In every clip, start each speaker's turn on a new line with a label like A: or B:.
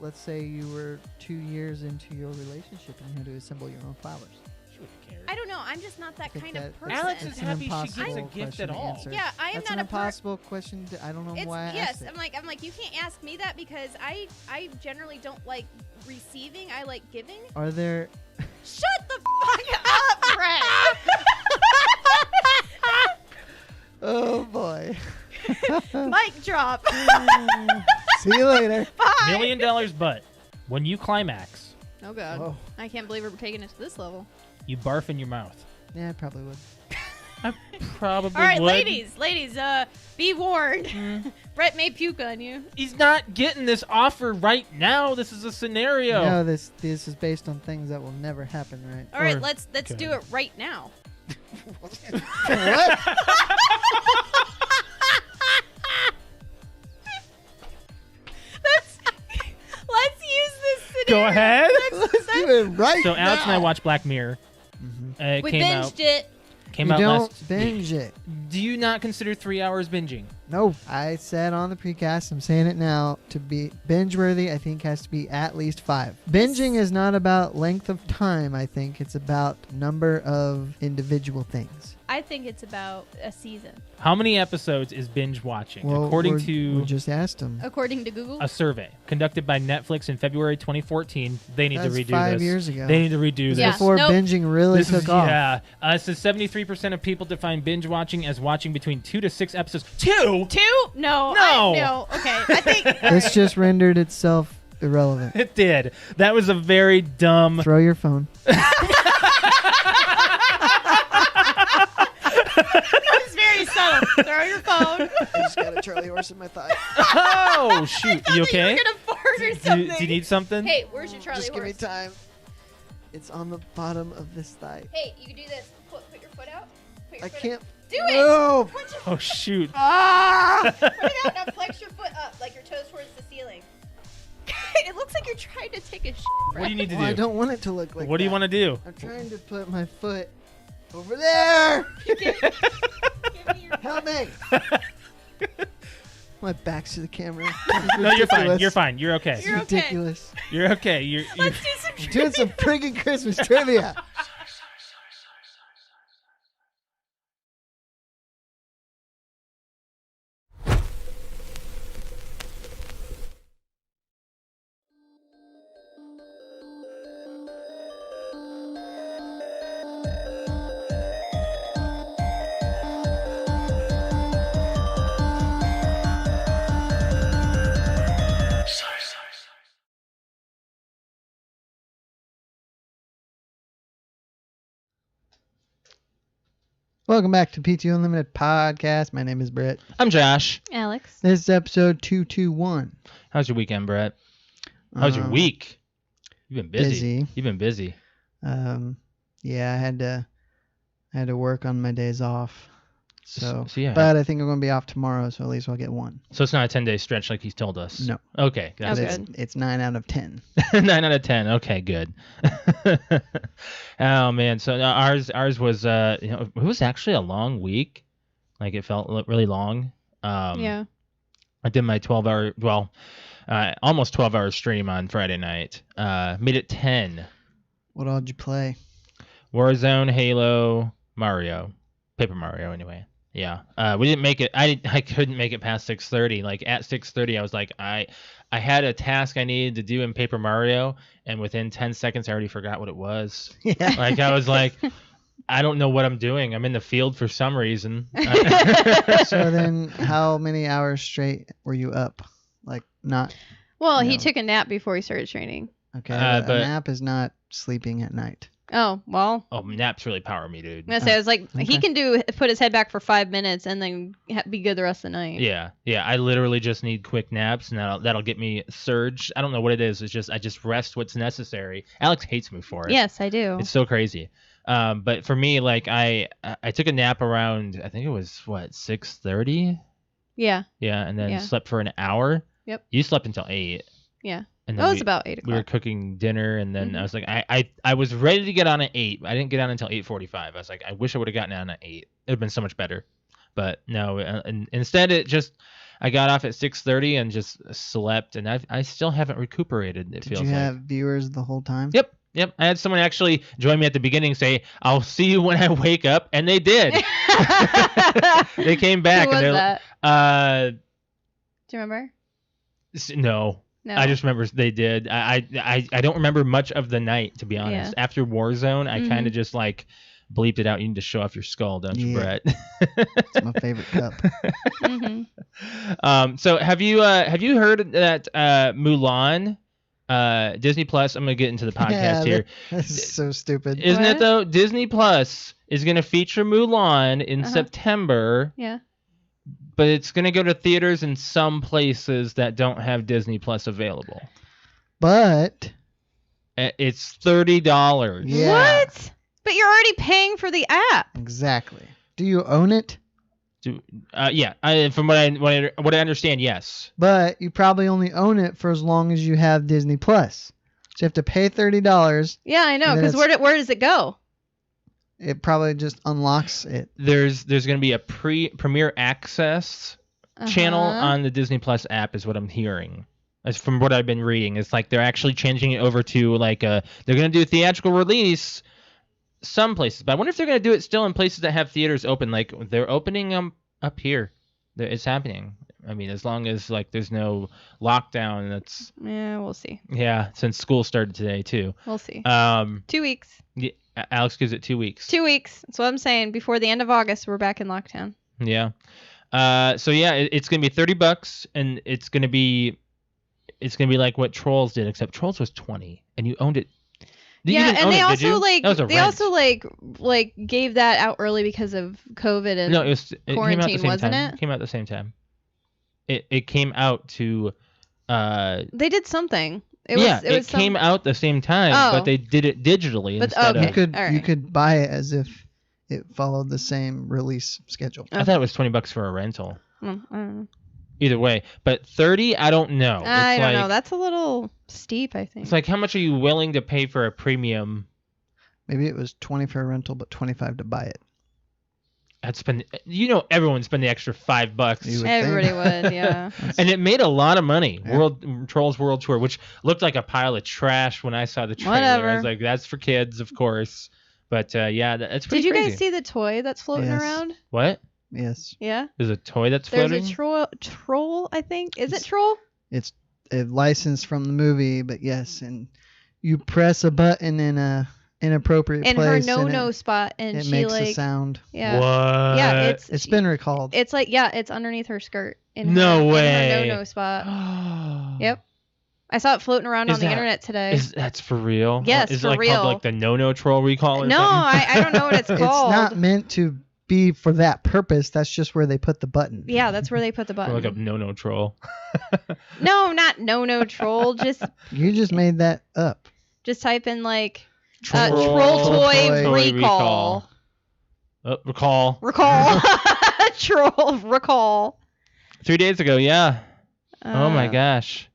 A: let's say you were 2 years into your relationship and you had to assemble your own flowers.
B: She wouldn't care.
C: I don't know. I'm just not that kind of person.
B: Alex is
A: It's an
B: happy she
A: impossible
B: gets a gift
A: question
B: at
A: to
B: all.
A: answer.
C: Yeah, I am
A: That's
C: not
A: an
C: a
A: impossible question. I don't know why I asked it.
C: I'm like, you can't ask me that because I generally don't like receiving. I like giving.
A: Are there...
C: Shut the fuck up, Brett.
A: Oh, boy.
C: Mic drop.
A: See you later.
C: Bye.
B: $1 million, but when you climax,
C: Oh, God.
A: Oh.
C: I can't believe we're taking it to this level.
B: you barf in your mouth.
A: Yeah, I probably would.
B: I probably
C: All right,
B: would.
C: ladies, be warned. Brett may puke on you.
B: He's not getting this offer right now. This is a scenario.
A: No, this is based on things that will never happen, right?
C: All right,
B: Or-
C: let's
B: okay.
C: do it right now.
A: What?
C: Let's use this scenario.
B: Go ahead.
A: Let's do it right
B: So Alex and I
A: now.
B: watched Black Mirror. It
C: We
B: came
C: binged
B: out.
C: it.
B: Came
A: You
B: out
A: don't
B: last
A: binge
B: week.
A: it.
B: Do you not consider 3 hours binging?
A: No, I said on the precast, I'm saying it now, to be binge-worthy, I think has to be at least 5. Binging is not about length of time, I think. It's about number of individual things.
C: I think it's about a season,
B: How many episodes is binge watching?
A: Well,
B: According
A: we
B: to
A: just asked them.
C: according to Google.
B: a survey conducted by Netflix in February 2014, they need
A: That's
B: to redo
A: 5
B: this.
A: years ago.
B: They need to redo
C: Yeah.
B: this.
A: Before
C: Nope.
A: binging really
B: This
A: took
B: is,
A: off.
B: yeah. It says 73% of people define binge watching as watching between 2 to 6 episodes. 2?
C: 2? No.
B: No.
C: Okay. I think.
A: This just rendered itself irrelevant.
B: It did. That was a very dumb.
A: Throw your phone.
C: It's very subtle. Throw your phone.
A: I just got a Charlie horse in my thigh.
B: Oh, shoot. You
C: You
B: okay?
C: were gonna fart or
B: Do
C: something.
B: you need something?
C: Hey, where's your Charlie
A: Just give me
C: horse?
A: time. It's on the bottom of this thigh.
C: Hey, you can do this. Put your foot out. Put your
A: I
C: foot
A: can't.
C: Out. Do it.
A: No.
C: Put your
B: Oh, shoot.
C: Put it out. Now flex your foot up, like your toes towards the ceiling. It looks like you're trying to take a shit.
B: What do you need to
A: Well, I
B: do?
A: don't want it to look like
B: What do you
A: that.
B: want to do?
A: I'm trying to put my foot over there.
C: Give me your
A: Help me. My back's to the camera.
B: No, you're fine. You're fine. You're okay.
A: It's
C: You're okay.
A: ridiculous.
B: You're okay. You're
C: Let's do some
A: I'm doing some friggin' Christmas trivia. Welcome back to PTO Unlimited podcast. My name is Brett.
B: I'm Josh.
C: Alex.
A: This is episode 221.
B: How's your weekend, Brett? How's your week? You've been busy.
A: Busy.
B: You've been busy.
A: Yeah, I had to work on my days off. So
B: yeah.
A: But I think I'm going to be off tomorrow, so at least I'll get one.
B: So it's not a 10-day stretch like he's told us.
A: No.
B: Okay.
C: That's
B: That's
C: good.
A: It's 9 out of 10.
B: 9 out of 10. Okay, good. Oh man, so ours was it was actually a long week. Like it felt really long.
C: Yeah.
B: I did my 12-hour, almost 12-hour stream on Friday night. Made it 10.
A: What all did you play?
B: Warzone, Halo, Mario, Paper Mario anyway. Yeah. We didn't make it. I couldn't make it past 6:30. Like at 6:30 I was like I had a task I needed to do in Paper Mario, and within 10 seconds I already forgot what it was.
A: Yeah.
B: Like I was like, I don't know what I'm doing. I'm in the field for some reason.
A: So then how many hours straight were you up? Like not
C: Well,
A: No.
C: he took a nap before he started training.
A: okay.
B: But-
A: a nap is not sleeping at night.
C: Oh, well.
B: Oh, naps really power me, dude.
C: I'm gonna say, I was like, he
A: Okay.
C: can put his head back for 5 minutes and then be good the rest of the night.
B: Yeah. I literally just need quick naps, and that'll get me surged. I don't know what it is. It's just I just rest what's necessary. Alex hates me for it.
C: Yes, I do.
B: It's so crazy. But for me, like I took a nap around, I think it was 6:30.
C: Yeah.
B: Yeah, and then
C: Yeah.
B: slept for an hour.
C: Yep.
B: You slept until 8.
C: Yeah.
B: And
C: That
B: then
C: was about 8
B: we were
C: o'clock.
B: cooking dinner, and then
C: Mhm.
B: I was like, I was ready to get on at 8. I didn't get on until 8:45. I was like, I wish I would have gotten on at 8. It would have been so much better. But no, and instead I got off at 6:30 and just slept, and I still haven't recuperated. It
A: Did
B: feels
A: you
B: like.
A: have viewers the whole time?
B: Yep. I had someone actually join me at the beginning, say, "I'll see you when I wake up," and they did. They came back.
C: Who was
B: and
C: that? Do you remember?
B: No.
C: No.
B: I just remember they did. I don't remember much of the night, to be honest.
C: Yeah.
B: After Warzone, I
C: Mhm.
B: kind of just like bleeped it out. You need to show off your skull, don't you,
A: Yeah.
B: Brett?
A: It's my favorite cup.
B: So have you heard that Mulan, Disney Plus? I'm gonna get into the podcast here.
A: That's so stupid.
B: Isn't it
C: What?
B: though? Disney Plus is gonna feature Mulan in September.
C: Yeah.
B: But it's going to go to theaters in some places that don't have Disney Plus available.
A: But
B: It's $30.
A: Yeah.
C: What? But you're already paying for the app.
A: exactly. Do you own it?
B: Yeah. From what I understand, yes.
A: But you probably only own it for as long as you have Disney Plus. So you have to pay $30.
C: Yeah, I know.
A: And then
C: Because where does it go?
A: It probably just unlocks it.
B: There's going to be a premiere access channel on the Disney Plus app, is what I'm hearing. As from what I've been reading, it's like they're actually changing it over to like they're going to do a theatrical release some places, but I wonder if they're going to do it still in places that have theaters open. Like they're opening them up here. It's happening. I mean, as long as like there's no lockdown, that's
C: Yeah, we'll see.
B: yeah. Since school started today too.
C: We'll see. 2 weeks.
B: Yeah, Alex gives it 2 weeks.
C: 2 weeks. That's what I'm saying. Before the end of August, we're back in lockdown.
B: Yeah. So yeah, it's gonna be $30, and it's gonna be like what Trolls did, except Trolls was 20, and you owned it. You didn't own
C: and they
B: it, did you?
C: also like
B: That was a
C: they
B: rent.
C: also like gave that out early because of COVID and
B: No, it came out at the
C: quarantine,
B: same
C: wasn't
B: time.
C: it?
B: Came out at the same time. It came out to.
C: They did something.
B: It came out the same time,
C: Oh.
B: but they did it digitally
C: But-
B: instead
C: okay.
B: of.
A: You
C: All right.
A: could buy it as if it followed the same release schedule.
B: I thought it was $20 for a rental.
C: I don't know.
B: Either way, but 30, I don't know.
C: I
B: It's
C: don't
B: like,
C: know. That's a little steep, I think.
B: It's like, how much are you willing to pay for a premium?
A: Maybe it was 20 for a rental, but 25 to buy it.
B: I'd spend. Everyone spend the extra $5.
A: You would
C: Everybody
A: think.
C: would, yeah.
B: And it made a lot of money.
A: Yeah.
B: Trolls World Tour, which looked like a pile of trash when I saw the trailer.
C: Whatever.
B: I was like, that's for kids, of course. But yeah, that's pretty
C: Did you
B: crazy.
C: guys see the toy that's floating
A: Yes.
C: around?
B: What?
A: Yes.
C: Yeah.
B: There's a toy that's
C: There's
B: floating?
C: a troll, I think. Is it troll?
A: It's a license from the movie, but yes, and you press a button in a inappropriate
C: In her
A: place.
C: no-no
A: and
C: spot, and
A: it
C: she
A: makes a
C: like,
A: sound.
C: yeah,
B: What?
C: yeah,
A: It's been recalled.
C: it's like, yeah, it's underneath her skirt. In
B: No
C: her,
B: way.
C: In her no-no spot. Yep. I saw it floating around
B: Is
C: on the
B: that-
C: internet today.
B: That's for real?
C: Yes,
B: Is
C: for
B: it like
C: real.
B: called like the no troll recall or
C: No,
B: something?
C: I don't know what it's
A: It's
C: called.
A: not meant to be for that purpose. That's just where they put the button.
C: Yeah, that's where they put the
B: Or
C: button.
B: like a no troll.
C: No, not no troll. Just
A: You just made that up.
C: type in like
B: Troll
C: troll toy
A: toy
C: recall.
B: Recall.
C: Recall. Troll recall.
B: 3 days ago, yeah. Oh my
C: Uh,
B: gosh.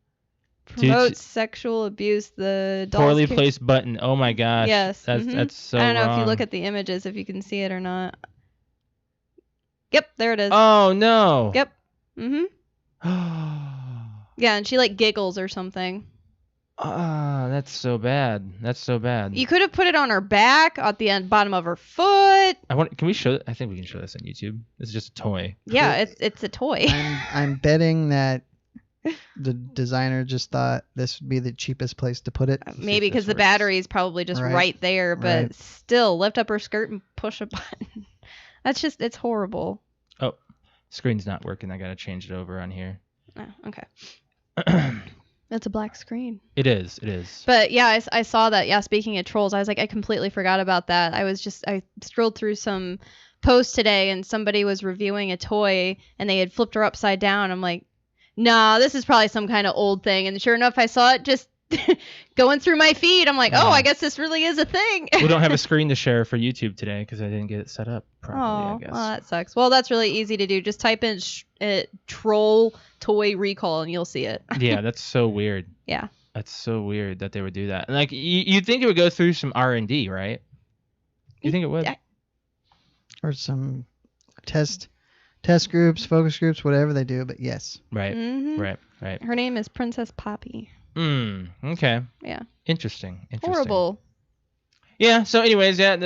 C: Promotes sexual abuse. The doll's
B: Poorly
C: ca-
B: placed button. Oh my gosh.
C: Yes,
B: That's
C: mhm.
B: that's so
C: I don't know
B: wrong.
C: if you look at the images if you can see it or not. Yep, there it is.
B: Oh no.
C: Yep. Mhm. Yeah, and she like giggles or something.
B: Ah, that's so bad. That's so bad.
C: You could have put it on her back, at the end, bottom of her foot.
B: Can we show? I think we can show this on YouTube. This is just a toy.
C: Yeah, it's a toy.
A: I'm betting that the designer just thought this would be the cheapest place to put it.
C: Maybe
B: if this
C: because the
B: works.
C: battery is probably just
A: Right.
C: right there, but
A: Right.
C: still, lift up her skirt and push a button. It's horrible.
B: Screen's not working. I gotta change it over on here.
C: Oh, okay. That's a black screen.
B: It is. It is.
C: But yeah, I saw that. Yeah, speaking of trolls, I was like, I completely forgot about that. I scrolled through some posts today and somebody was reviewing a toy and they had flipped her upside down. I'm like, nah, this is probably some kind of old thing. And sure enough, I saw it just going through my feed. I'm like, oh, I guess this really is a thing.
B: We don't have a screen to share for YouTube today because I didn't get it set up properly. I
C: Oh,
B: guess.
C: well, that sucks. Well, that's really easy to do. Just type in troll toy recall and you'll see it.
B: Yeah, that's so weird.
C: Yeah.
B: That's so weird that they would do that. Like you'd think it would go through some R&D, right? You think it would?
C: Yeah.
A: Or some test test groups, focus groups, whatever they do. But yes,
B: Right.
C: Mhm.
B: Right.
C: Her name is Princess Poppy.
B: Okay.
C: Yeah.
B: Interesting.
C: Horrible.
B: Yeah. So, anyways, yeah,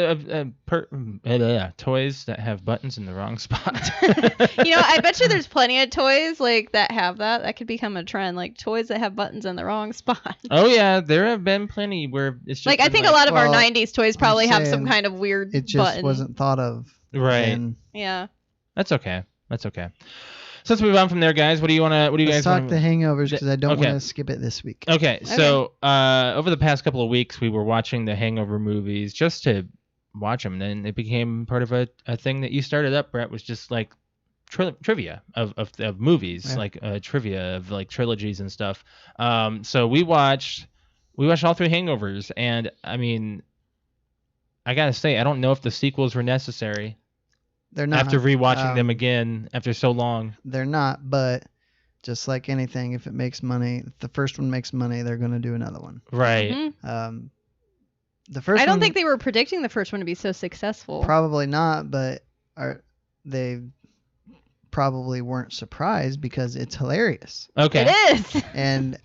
B: toys that have buttons in the wrong spot.
C: I bet you there's plenty of toys like that have that. That could become a trend, like toys that have buttons in the wrong spot.
B: Oh yeah, there have been plenty where it's just
C: Like I
B: been
C: think a lot of our
A: well,
C: 90s toys probably have some
A: saying
C: kind of weird
A: it just
C: button.
A: wasn't thought of.
B: Right.
A: And
C: Yeah.
B: That's okay. So let's move on from there, guys. What do you
A: let's
B: guys
A: talk
B: want?
A: the hangovers because I don't
B: okay.
A: want to skip it this week.
B: Okay, so over the past couple of weeks, we were watching the Hangover movies just to watch them, and then it became part of a thing that you started up, Brett, was just like trivia of movies,
A: Yeah.
B: like trivia of like trilogies and stuff. So we watched all 3 Hangovers, and I mean, I gotta say, I don't know if the sequels were necessary.
A: They're not.
B: After rewatching them again after so long.
A: They're not, but just like anything, if it makes money, if the first one makes money, they're going to do another one.
B: Right.
C: Mhm.
A: The first
C: I don't
A: one,
C: think they were predicting the first one to be so successful.
A: probably not, but they probably weren't surprised because it's hilarious.
B: Okay.
C: It is.
A: And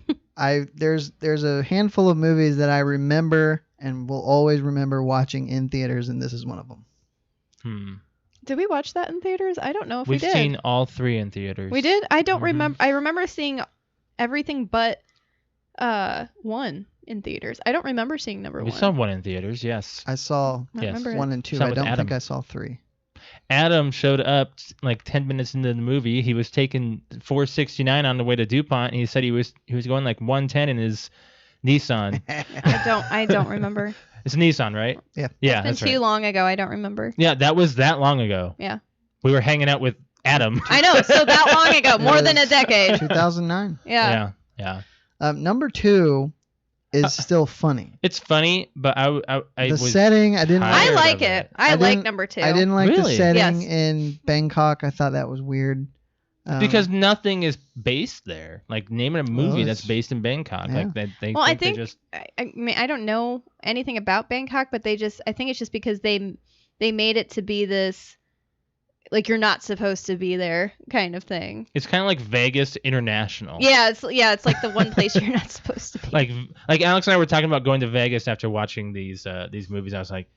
A: there's a handful of movies that I remember and will always remember watching in theaters, and this is one of them.
C: Did we watch that in theaters? I don't know if
B: We've
C: we did.
B: seen all 3 in theaters.
C: We did? I don't remember. I remember seeing everything but 1 in theaters. I don't remember seeing number 1.
B: We saw 1 in theaters, yes.
A: I saw
C: I remember
A: 1 and 2.
B: Saw
A: I
B: with
A: don't
B: Adam.
A: think I saw 3.
B: Adam showed up like 10 minutes into the movie. He was taking 469 on the way to DuPont, and he said he was going like 110 in his Nissan.
C: I don't remember.
B: It's a Nissan, right?
A: Yeah.
B: Yeah,
C: It's
B: that's
C: been too
B: right.
C: long ago. I don't remember.
B: Yeah, that was that long ago.
C: Yeah.
B: We were hanging out with Adam.
C: I know. So that long ago, more than a decade.
A: 2009.
C: Yeah.
B: Yeah.
A: Number 2 is still funny.
B: It's funny, but I
A: The
B: was
A: setting, I didn't.
B: tired
C: I
B: of
C: like it. I like
A: didn't-
C: number 2.
A: I didn't like the
B: Really?
A: setting
C: Yes.
A: in Bangkok. I thought that was weird.
B: because nothing is based there. Like naming a movie
A: Well,
B: that's
A: it's-
B: based in Bangkok.
A: yeah.
B: Like they
C: Well, I
B: think they
C: think
B: just
C: I mean I don't know anything about Bangkok, but I think it's just because they made it to be this like you're not supposed to be there kind of thing.
B: it's kind of like Vegas International.
C: Yeah, it's like the one place you're not supposed to be.
B: Like Alex and I were talking about going to Vegas after watching these movies. I was like,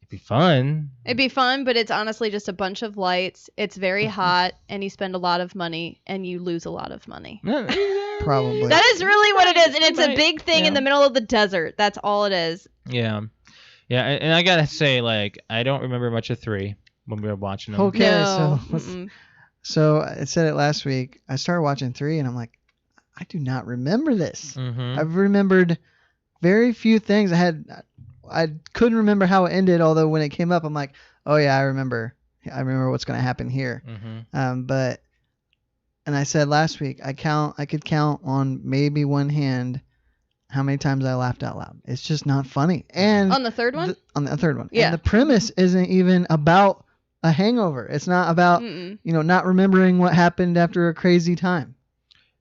B: it'd be fun.
C: It'd be fun, but it's honestly just a bunch of lights. It's very hot, and you spend a lot of money, and you lose a lot of money.
A: Probably.
C: That is really what it is, and it's a
B: Right.
C: big thing in
B: Yeah.
C: the middle of the desert. That's all it is.
B: Yeah, and I gotta say, like, I don't remember much of 3 when we were watching them.
A: Okay,
C: No.
A: so I said it last week. I started watching 3, and I'm like, I do not remember this.
B: Mm-hmm.
A: I've remembered very few things. I couldn't remember how it ended. Although when it came up, I'm like, oh yeah, I remember what's going to happen here.
B: Mm-hmm.
A: And I said last week, I could count on maybe one hand how many times I laughed out loud. It's just not funny. And
C: On the third one?
A: on the third one.
C: Yeah.
A: And the premise isn't even about a hangover. It's not about not remembering what happened after a crazy time.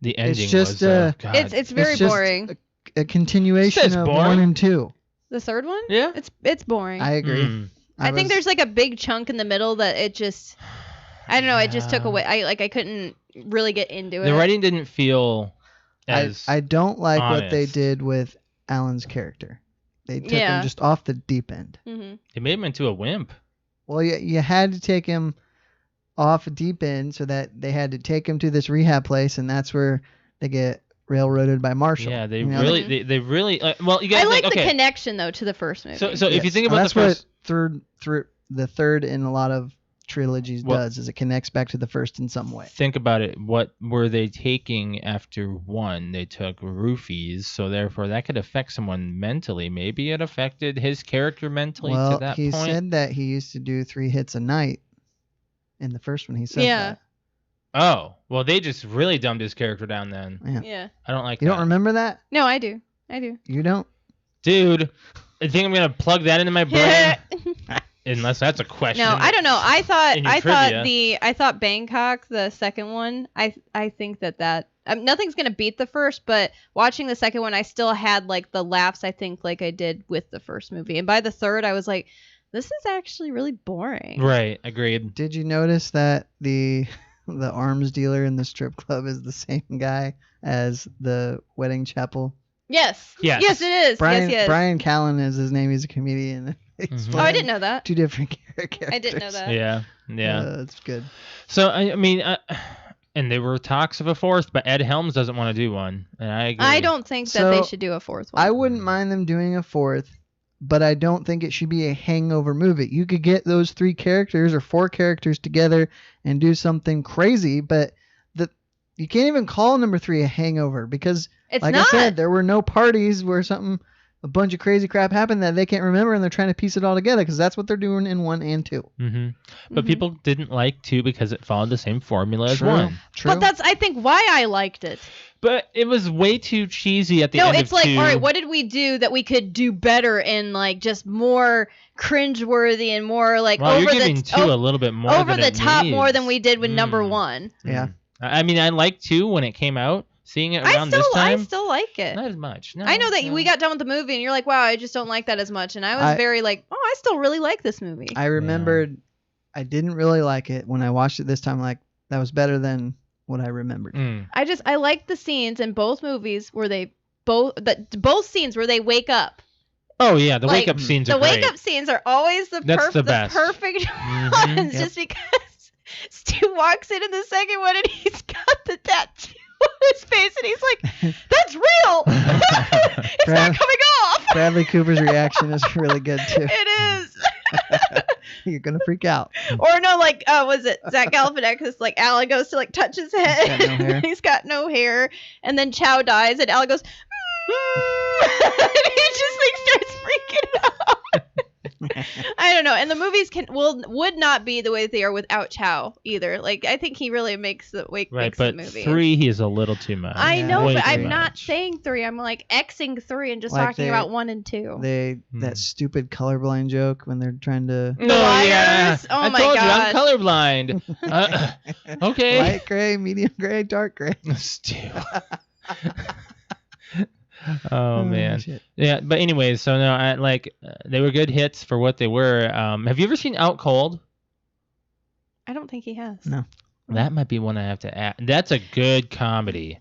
B: The ending
A: just,
B: was God.
C: It's very
A: It's just
C: boring.
A: A continuation
B: It's
A: of
B: boring.
A: 1 and 2.
C: The third one?
B: Yeah.
C: It's boring.
A: I agree.
B: Mm.
C: I think there's like a big chunk in the middle that it just I don't know, it just took
B: Yeah.
C: away. I couldn't really get into it.
B: The writing didn't feel as
A: I don't like what they
B: honest.
A: did with Alan's character. They took
C: Yeah.
A: him just off the deep end.
C: Mhm.
B: It made him into a wimp.
A: Well, you had to take him off a deep end so that they had to take him to this rehab place, and that's where they get railroaded by Marshall.
B: Yeah, they
A: You know,
B: really, they really. Well, you guys
C: I like
B: okay.
C: the connection though to the first movie.
B: So if you
A: yes.
B: think
A: Well,
B: about
A: that's
B: the first,
A: what the third in a lot of trilogies
B: Well-
A: does, is it connects back to the first in some way.
B: think about it. What were they taking after 1? They took roofies, so therefore that could affect someone mentally. Maybe it affected his character mentally
A: Well,
B: to that
A: he
B: point.
A: said that he used to do 3 hits a night. In the first one, he said
C: Yeah.
A: that.
B: Oh, well, they just really dumbed his character down then.
A: Yeah.
C: Yeah.
B: I don't like
A: You
B: that.
A: don't remember that?
C: No, I do.
A: You don't?
B: Dude, I think I'm gonna plug that into my brain. Unless that's a question.
C: No, I don't know. I thought
B: in your
C: I thought Bangkok, the second one. I think that nothing's gonna beat the first, but watching the second one, I still had like the laughs. I think like I did with the first movie, and by the third, I was like, this is actually really boring.
B: Right. Agreed.
A: Did you notice that the arms dealer in the strip club is the same guy as the wedding chapel?
C: Yes.
B: Yes.
C: Yes, it is. Yes.
A: Brian Callen is his name. He's a comedian. He's
B: Mhm.
C: Oh, I
A: playing
C: didn't know that.
A: two different characters.
C: I didn't know that.
B: Yeah.
A: That's good.
B: So I mean, and there were talks of a fourth, but Ed Helms doesn't want to do one, and I agree.
C: I don't think that they should do a fourth one.
A: I wouldn't mind them doing a fourth, but I don't think it should be a hangover movie. You could get those 3 characters or 4 characters together and do something crazy, but you can't even call number 3 a hangover because,
C: It's
A: like
C: not.
A: I said, there were no parties where a bunch of crazy crap happened that they can't remember, and they're trying to piece it all together because that's what they're doing in 1 and 2.
B: Mm-hmm. But
C: Mhm.
B: people didn't like 2 because it followed the same formula as
A: True.
B: 1.
A: True.
C: But that's, I think, why I liked it.
B: But it was way too cheesy at the
C: No,
B: end
C: it's
B: of
C: like,
B: 2.
C: all right, what did we do that we could do better and like just more cringeworthy and more like
B: Well,
C: over
B: you're giving 2 a little bit more
C: over
B: than
C: the
B: it
C: top
B: needs.
C: more than we did with number 1.
A: Yeah.
B: I mean, I liked 2 when it came out. Seeing it around this
C: I
B: time,
C: still like it.
B: not as much. No,
C: I know that
B: no.
C: we got done with the movie and you're like, wow, I just don't like that as much. And I was very like, oh, I still really like this movie.
A: I remembered I didn't really like it when I watched it this time. Like, that was better than what I remembered.
B: Mm.
C: I like the scenes in both movies where they both scenes where they wake up.
B: Oh yeah, the
C: Like,
B: wake up scenes
C: The
B: are
C: wake
B: great.
C: up scenes are always the
B: best.
C: perfect
B: Mhm.
C: ones,
A: Yep.
C: just because Stu walks in the second one and he's got the tattoo on his face and he's like, "That's real. It's not coming off."
A: Bradley Cooper's reaction is really good too.
C: It is.
A: You're gonna freak out.
C: Or no, like was it Zach Galifianakis? Like Alan goes to like touch his head,
A: He's got no hair.
C: and he's got no hair, and then Chow dies, and Alan goes, and he just like starts freaking out. I don't know, and the movies would not be the way they are without Chow either. Like I think he really makes the
B: Right,
C: makes
B: but
C: the movie.
B: 3 he is a little too much.
C: I
A: Yeah.
C: know,
B: Way
C: but
B: too
C: I'm not
B: much.
C: saying 3. I'm like Xing 3 and just
A: Like
C: talking about 1 and 2.
A: That stupid colorblind joke when they're trying to
B: No, yeah.
C: Liars? Oh
B: I
C: my
B: told
C: gosh.
B: you I'm colorblind. Okay.
A: light gray, medium gray, dark gray.
B: Stu. Oh man.
A: Shit.
B: Yeah, but anyways, so no, they were good hits for what they were. Have you ever seen Out Cold?
C: I don't think he has.
A: No.
B: That might be one I have to add. That's a good comedy.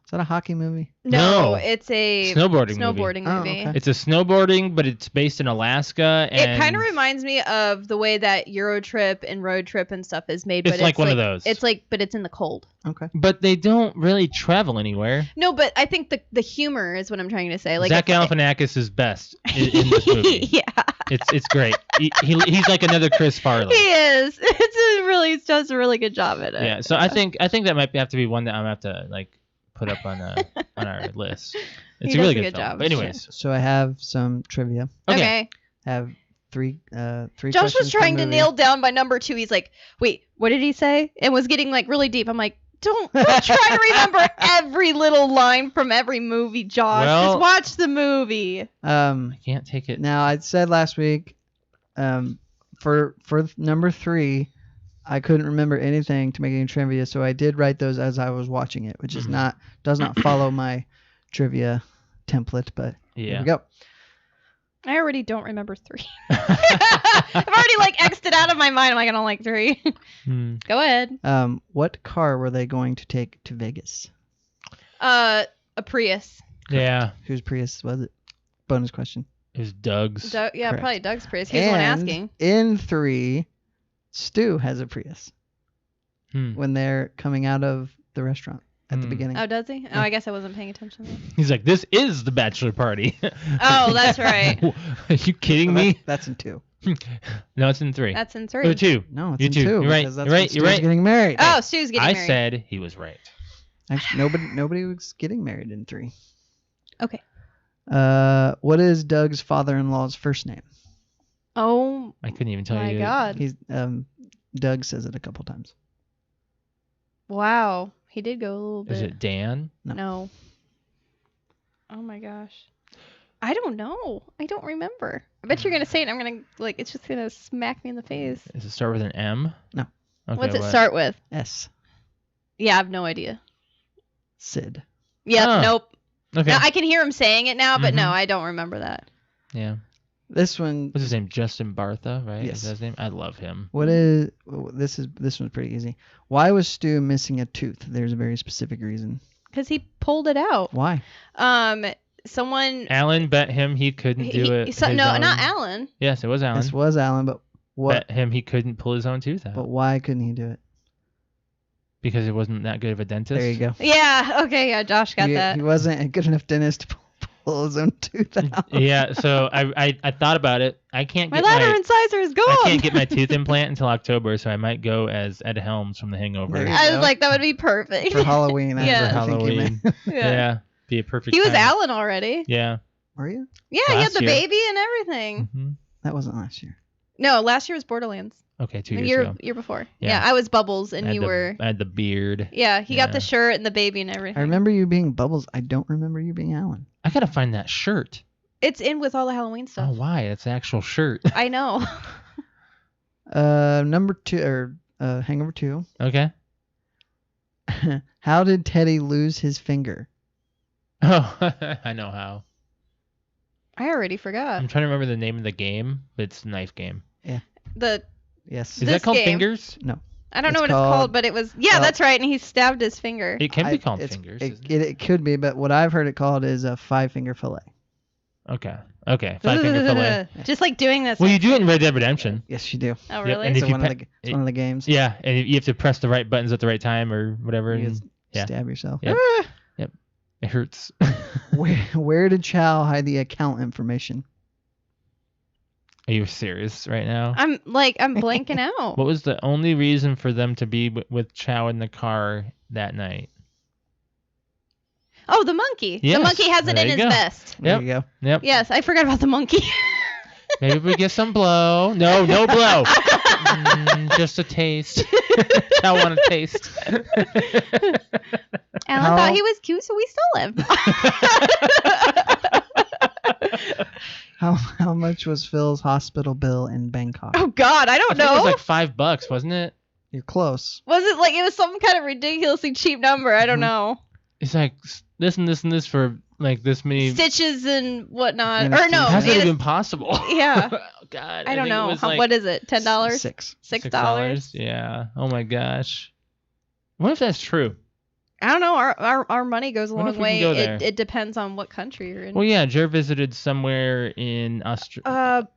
A: Is that a hockey movie?
C: No,
B: No.
C: it's a
B: Snowboarding movie.
C: snowboarding
A: Oh,
C: movie.
A: okay.
B: It's a snowboarding, but it's based in Alaska. And
C: It kind of reminds me of the way that Euro Trip and Road Trip and stuff is made.
B: It's
C: But
B: like one of those.
C: It's like, but it's in the cold.
A: Okay.
B: But they don't really travel anywhere.
C: No, but I think the humor is what I'm trying to say. Like
B: Zach Galifianakis is best in this movie.
C: Yeah,
B: It's great. He's like another Chris Farley.
C: he is. He does a really good job at it.
B: Yeah, so I think that might have to be one that I'm gonna have to like put up on our list. It's
C: He
B: a really
C: does a
B: good
C: good
B: film.
C: job.
B: But anyways,
A: So I have some trivia.
C: Okay.
A: I have three
C: Josh
A: questions
C: was trying
A: per
C: to
A: movie.
C: nail down by number 2. He's like, wait, what did he say? And was getting like really deep. I'm like, don't try to remember every little line from every movie, Josh.
B: Well-
C: Just watch the movie.
B: I can't take it.
A: Now I said last week, for number 3, I couldn't remember anything to make any trivia, so I did write those as I was watching it, which is
B: Mhm.
A: does not follow my trivia template, but here
B: Yeah.
A: we go.
C: I already don't remember 3. I've already like X'd it out of my mind. I'm like, I don't like 3.
B: Hmm.
C: Go ahead.
A: What car were they going to take to Vegas?
C: A Prius.
B: Yeah,
A: Whose Prius was it? Bonus question.
B: it was Doug's.
C: Yeah,
A: Correct.
C: probably Doug's Prius. He's the one
A: And
C: asking.
A: in 3, Stu has a Prius
B: Hmm.
A: when they're coming out of the restaurant at the beginning.
C: Oh, does he? Oh, I guess I wasn't paying attention.
B: He's like, this is the bachelor party.
C: Oh, that's right.
B: Are you kidding
A: So
B: me?
A: That's in 2.
B: No, it's in 3.
C: That's in
B: Or
C: 3.
B: 2.
A: No, it's
B: You
A: in
B: too.
A: 2.
B: You're right.
A: because that's
B: You're
A: when
B: right. You're
A: Stu's
B: right.
A: getting married.
C: Oh, Stu's getting
B: I
C: married.
B: said he was right.
A: Actually, nobody was getting married in 3.
C: Okay.
A: What is Doug's father-in-law's first name?
C: Oh
B: I couldn't even tell
C: my
B: you.
C: God.
A: He's Doug says it a couple times.
C: Wow. He did go a little bit.
B: Is it Dan?
C: No. Oh my gosh. I don't know. I don't remember. I bet you're gonna say it. I'm gonna it's just gonna smack me in the face.
B: Does it start with an M?
A: No.
B: Okay,
C: What's it
B: what?
C: start with?
A: S.
C: Yeah, I have no idea.
A: Sid.
C: Yeah,
B: Oh.
C: nope.
B: Okay.
C: No, I can hear him saying it now, but no,
B: Mhm.
C: I don't remember that.
B: Yeah.
A: This one.
B: What's his name? Justin Bartha, right?
A: Yes.
B: Is that his name? I love him.
A: This one's pretty easy. Why was Stu missing a tooth? There's a very specific reason.
C: Because he pulled it out.
A: Why?
C: Someone.
B: Alan bet him he couldn't do it.
C: No,
B: his
C: not
B: own.
C: Alan.
B: Yes, it was Alan.
A: This was Alan, but what?
B: Bet him he couldn't pull his own tooth out.
A: But why couldn't he do it?
B: Because he wasn't that good of a dentist.
A: There you go.
C: Yeah. Okay. Yeah. Josh got that.
A: He wasn't a good enough dentist to pull his own tooth out.
B: Yeah. So I thought about it. I can't
C: My
B: get
C: ladder incisor is gone.
B: I can't get my tooth implant until October, so I might go as Ed Helms from The Hangover.
A: There you
C: I
A: go.
C: was like, that would be perfect.
A: For Halloween.
C: Yeah.
A: I think you
B: Halloween.
A: meant.
B: Yeah. Be a perfect.
C: He was
B: time.
C: Alan already.
B: Yeah.
A: Were you?
C: Yeah, he had
B: Last
C: the
B: year.
C: baby and everything.
B: Hmm.
A: That wasn't last year.
C: No, last year was Borderlands.
B: Okay, 2
C: The
B: years ago.
C: year before.
B: Yeah.
C: Yeah, I was Bubbles
B: I
C: and
B: had
C: you
B: the-
C: were.
B: I had the beard.
C: Yeah, he got
B: Yeah.
C: the shirt and the baby and everything.
A: I remember you being Bubbles. I don't remember you being Alan.
B: I gotta find that shirt.
C: It's in with all the Halloween
B: Oh,
C: stuff.
B: why? It's the actual shirt.
C: I know.
A: Number 2 or Hangover 2.
B: Okay.
A: How did Teddy lose his finger?
B: Oh, I know how.
C: I already forgot.
B: I'm trying to remember the name of the game, but it's the knife game.
C: The
A: Yes.
B: Is
C: This
B: that called
C: game.
B: Fingers?
C: I don't
A: It's
C: know what it's
A: called-
C: called, but it was. Yeah,
A: uh,
C: that's right. And he stabbed his finger.
B: It can be called
A: It's-
B: Fingers.
A: It,
B: isn't it?
A: it could be, but what I've heard it called is a 5-finger fillet.
B: Okay. Okay. 5-finger fillet.
C: Just like doing this.
B: Well, you do it in Red Dead Redemption.
A: Yes, you do.
C: Oh,
B: Yep,
C: really?
B: and
A: It's
B: if you
A: one, it's one of the games.
B: Yeah, and you have to press the right buttons at the right time or whatever.
A: You
B: And
A: just
B: yeah.
A: stab yourself.
B: Yep. It hurts.
A: Where did Chow hide the account information?
B: Are you serious right now?
C: I'm blanking out.
B: What was the only reason for them to be with Chow in the car that night?
C: Oh, the monkey.
B: Yes,
C: The monkey has it
B: there
C: in
B: you
C: his
B: go.
C: vest.
A: There
B: Yep.
A: you go.
B: Yep.
C: Yes, I forgot about the monkey.
B: Maybe we get some blow. No blow. Just a taste. Chow want a taste.
C: Alan
A: How-
C: thought he was cute, so we stole him.
A: How much was Phil's hospital bill in Bangkok?
C: Oh God, I
B: I
C: don't
B: think it
C: know.
B: was like $5, wasn't it?
A: You're close.
C: Was it like it was some kind of ridiculously cheap number? I don't
A: Mhm.
C: know.
B: It's like this and this and this for like this many.
C: Stitches and whatnot.
A: And
C: Or no,
B: How's that
C: it is-
B: even possible?
C: Yeah.
B: Oh, God.
C: I don't
B: think it
C: know.
B: was
C: What is it? $10?
A: $6.
C: $6?
B: Yeah. Oh my gosh. What if that's true?
C: I don't know. Our money goes a
B: What
C: long
B: if we
C: way.
B: can go there?
C: It depends on what country you're in.
B: Well, yeah. Jer visited somewhere in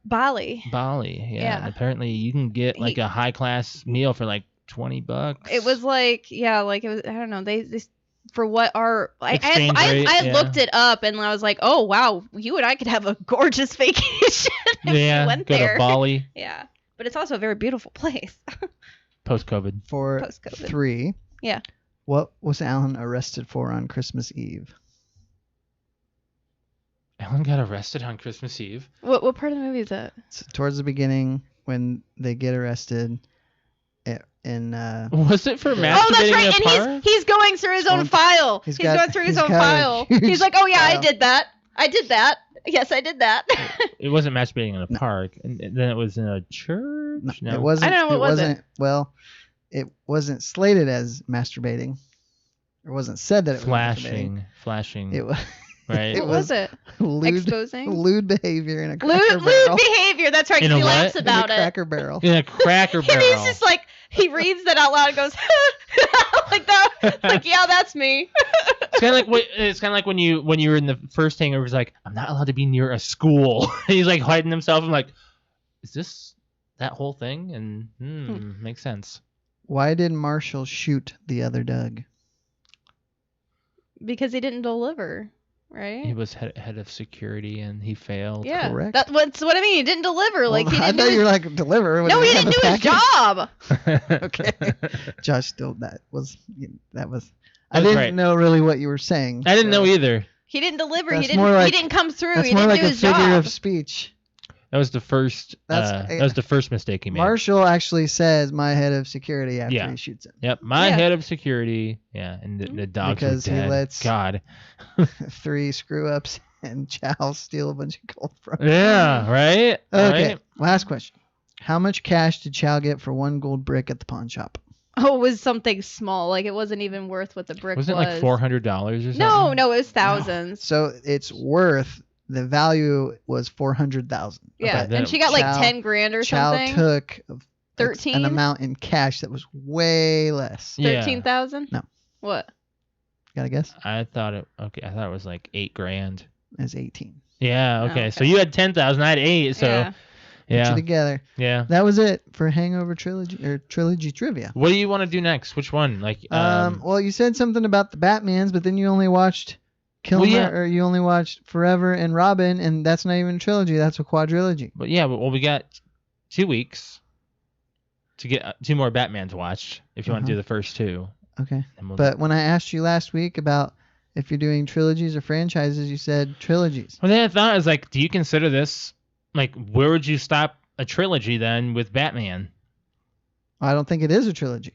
C: Bali.
B: Bali. Yeah.
C: yeah.
B: And apparently, you can get like a high class meal for like $20.
C: It was like it was. I don't know. They for what our
B: Exchange rate,
C: I
B: yeah.
C: looked it up and I was like, oh wow, you and I could have a gorgeous vacation if
B: Yeah.
C: we went
B: Go
C: there.
B: to Bali
C: Yeah, but it's also a very beautiful place.
B: post COVID.
A: For
C: Post-COVID.
A: 3.
C: Yeah.
A: What was Alan arrested for on Christmas Eve?
B: Alan got arrested on Christmas Eve.
C: What part of the movie is that?
A: It's towards the beginning when they get arrested. In
B: Was it for masturbating
C: Oh, that's
B: in
C: right.
B: a
C: And
B: park?
C: he's going through his own
A: Going-
C: file.
A: he's
C: He's
A: got-
C: going through his
A: he's
C: own
A: got a
C: file.
A: huge
C: He's like, oh yeah, I
A: file.
C: did that. I did that. Yes, I did that.
B: It wasn't masturbating in a
A: No.
B: park, and then it was in a church. No,
A: it wasn't.
C: I don't know, what was it?
A: wasn't. Well, it wasn't slated as masturbating. It wasn't said that it was masturbating.
B: flashing.
A: It was
B: right.
A: it
C: What was it?
A: lewd,
C: Exposing?
A: lewd behavior in a cracker
C: Lewd
A: barrel.
C: behavior. That's right. 'cause
B: In a
C: he
B: what?
C: laughs
B: In a
C: about
A: in a
C: it.
A: cracker barrel.
B: in a Cracker
C: And
B: Barrel.
C: he's just like, he reads that out loud and goes, like that. Like, yeah, that's me.
B: It's kind of like when you were in the first hangover. It's like, I'm not allowed to be near a school. He's like hiding himself. I'm like, is this that whole thing? And makes sense.
A: Why did Marshall shoot the other Doug?
C: Because he didn't deliver, right?
B: He was head of security and he failed.
C: Yeah,
A: Correct.
C: that's what I mean. He didn't deliver. Like
A: Well,
C: he
A: I
C: didn't do
A: thought you were
C: his,
A: like deliver.
C: no, he didn't do his job.
A: Okay. Josh, still that was.
B: That
A: I
B: was
A: didn't
B: right.
A: know really what you were saying.
B: I didn't know
A: so
B: either.
C: He didn't deliver.
A: That's
C: He
A: more
C: didn't.
A: like-
C: He didn't come through.
A: That's
C: He
A: more
C: didn't
A: like
C: do
A: a
C: his
A: figure
C: job.
A: of speech.
B: That was the first.
A: That's-
B: That was the first mistake he made.
A: Marshall actually says my head of security after
B: Yeah.
A: he shoots him.
B: Yep, my
C: Yeah.
B: head of security. Yeah, and the dogs
A: Because
B: were
A: he
B: dead.
A: lets-
B: God.
A: 3 screw ups and Chow steal a bunch of gold from him.
B: Yeah. Right.
A: Okay.
B: Right?
A: Last question. How much cash did Chow get for 1 gold brick at the pawn shop?
C: Oh, it was something small. Like it wasn't even worth what the brick
B: Wasn't it like $400 or something?
C: No, it was thousands.
A: So it's worth the value was 400,000.
C: Yeah,
B: then
C: and she got like
A: Chow-
C: 10 grand or
A: Chow
C: something.
A: took
C: 13?
A: an amount in cash that was way less.
B: Yeah.
C: 13,000?
A: No.
C: What?
A: Got a guess?
B: I thought it was like $8,000.
A: It's 18.
B: Yeah.
C: Oh,
B: Okay.
C: okay.
B: So you had 10,000. I had 8. So
C: Yeah.
A: Put you
B: yeah.
A: together.
B: Yeah.
A: That was it for Hangover trilogy or trilogy trivia.
B: What do you want to do next? Which one? Like
A: Well, you said something about the Batmans, but then you only watched Kilmer,
B: yeah.
A: or you only watched Forever and Robin, and that's not even a trilogy. That's a quadrilogy.
B: But yeah, well, we got 2 weeks to get 2 more Batmans watched. If you want to do the first 2,
A: Okay.
B: then we'll
A: But when I asked you last week about if you're doing trilogies or franchises, you said trilogies.
B: Well, then I thought, I was like, do you consider this, like, where would you stop a trilogy then with Batman?
A: I don't think it is a trilogy.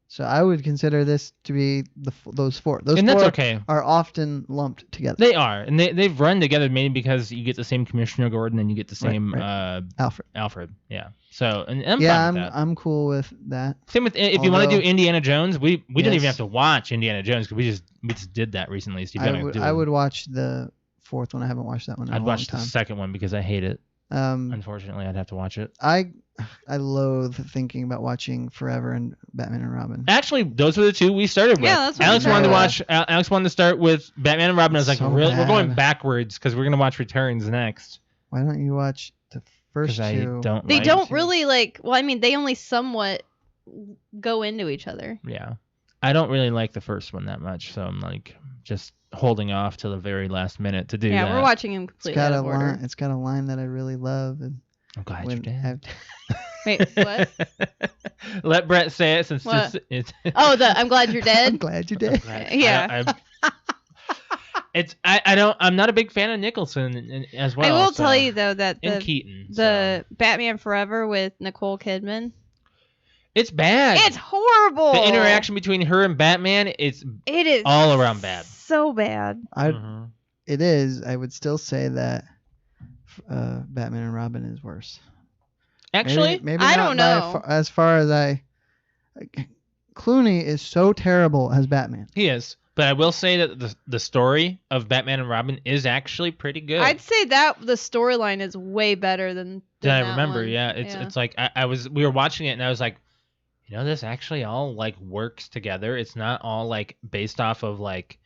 A: So I would consider this to be those 4. Those
B: And
A: 4
B: that's okay.
A: are often lumped together.
B: They are, and they've run together mainly because you get the same Commissioner Gordon and you get the same
A: Alfred.
B: Alfred. Yeah. So and I'm
A: Yeah,
B: fine with that.
A: I'm cool with that.
B: Same with if you want to do
A: Although-
B: Indiana Jones, we don't even
A: Yes.
B: have to watch Indiana Jones because we just did that recently. So you don't have to do
A: I
B: it.
A: would watch the 4th one. I haven't watched that one in
B: I'd
A: a long
B: watch the
A: time.
B: second one because I hate it.
A: Um,
B: Unfortunately, I'd have to watch it.
A: I loathe thinking about watching Forever and Batman and Robin.
B: Actually, those were the 2 we started with.
C: Yeah, that's what we
B: Alex wanted to
C: started
B: watch. Alex wanted to start with Batman and Robin. I was like,
A: So
B: really? We're going
A: bad.
B: backwards because we're gonna watch Returns next.
A: Why don't you watch the first
B: Because
A: 2?
B: I don't.
C: They
B: like
C: don't
B: to.
C: really like. Well, I mean, they only somewhat go into each other.
B: Yeah, I don't really like the first one that much, so I'm like just holding off till the very last minute to do that.
C: Yeah, we're watching him
A: It's
C: completely
A: got
C: out
A: a
C: of order.
A: line. It's got a line that I really love. And
B: I'm glad
A: when
B: you're dead.
C: Wait, what?
B: Let Brett say it since
C: What?
B: it's.
C: Oh, I'm glad you're
A: I'm
C: dead.
A: glad you did.
C: Yeah.
B: I'm not a big fan of Nicholson as well.
C: I will
B: so-
C: tell you though that
B: and
C: the
B: Keaton.
C: the Batman Forever with Nicole Kidman,
B: it's bad.
C: it's horrible.
B: The interaction between her and Batman, it
C: is
B: all around bad.
C: So bad.
A: It is. I would still say that Batman and Robin is worse.
B: Actually,
A: maybe
C: I
A: not
C: don't know.
A: as far as Clooney is so terrible as Batman.
B: he is. But I will say that the story of Batman and Robin is actually pretty good.
C: I'd say that the storyline is way better than
B: I
C: that
B: remember.
C: one.
B: Yeah, it's like we were watching it and I was like, this actually all like works together. It's not all like based off of like,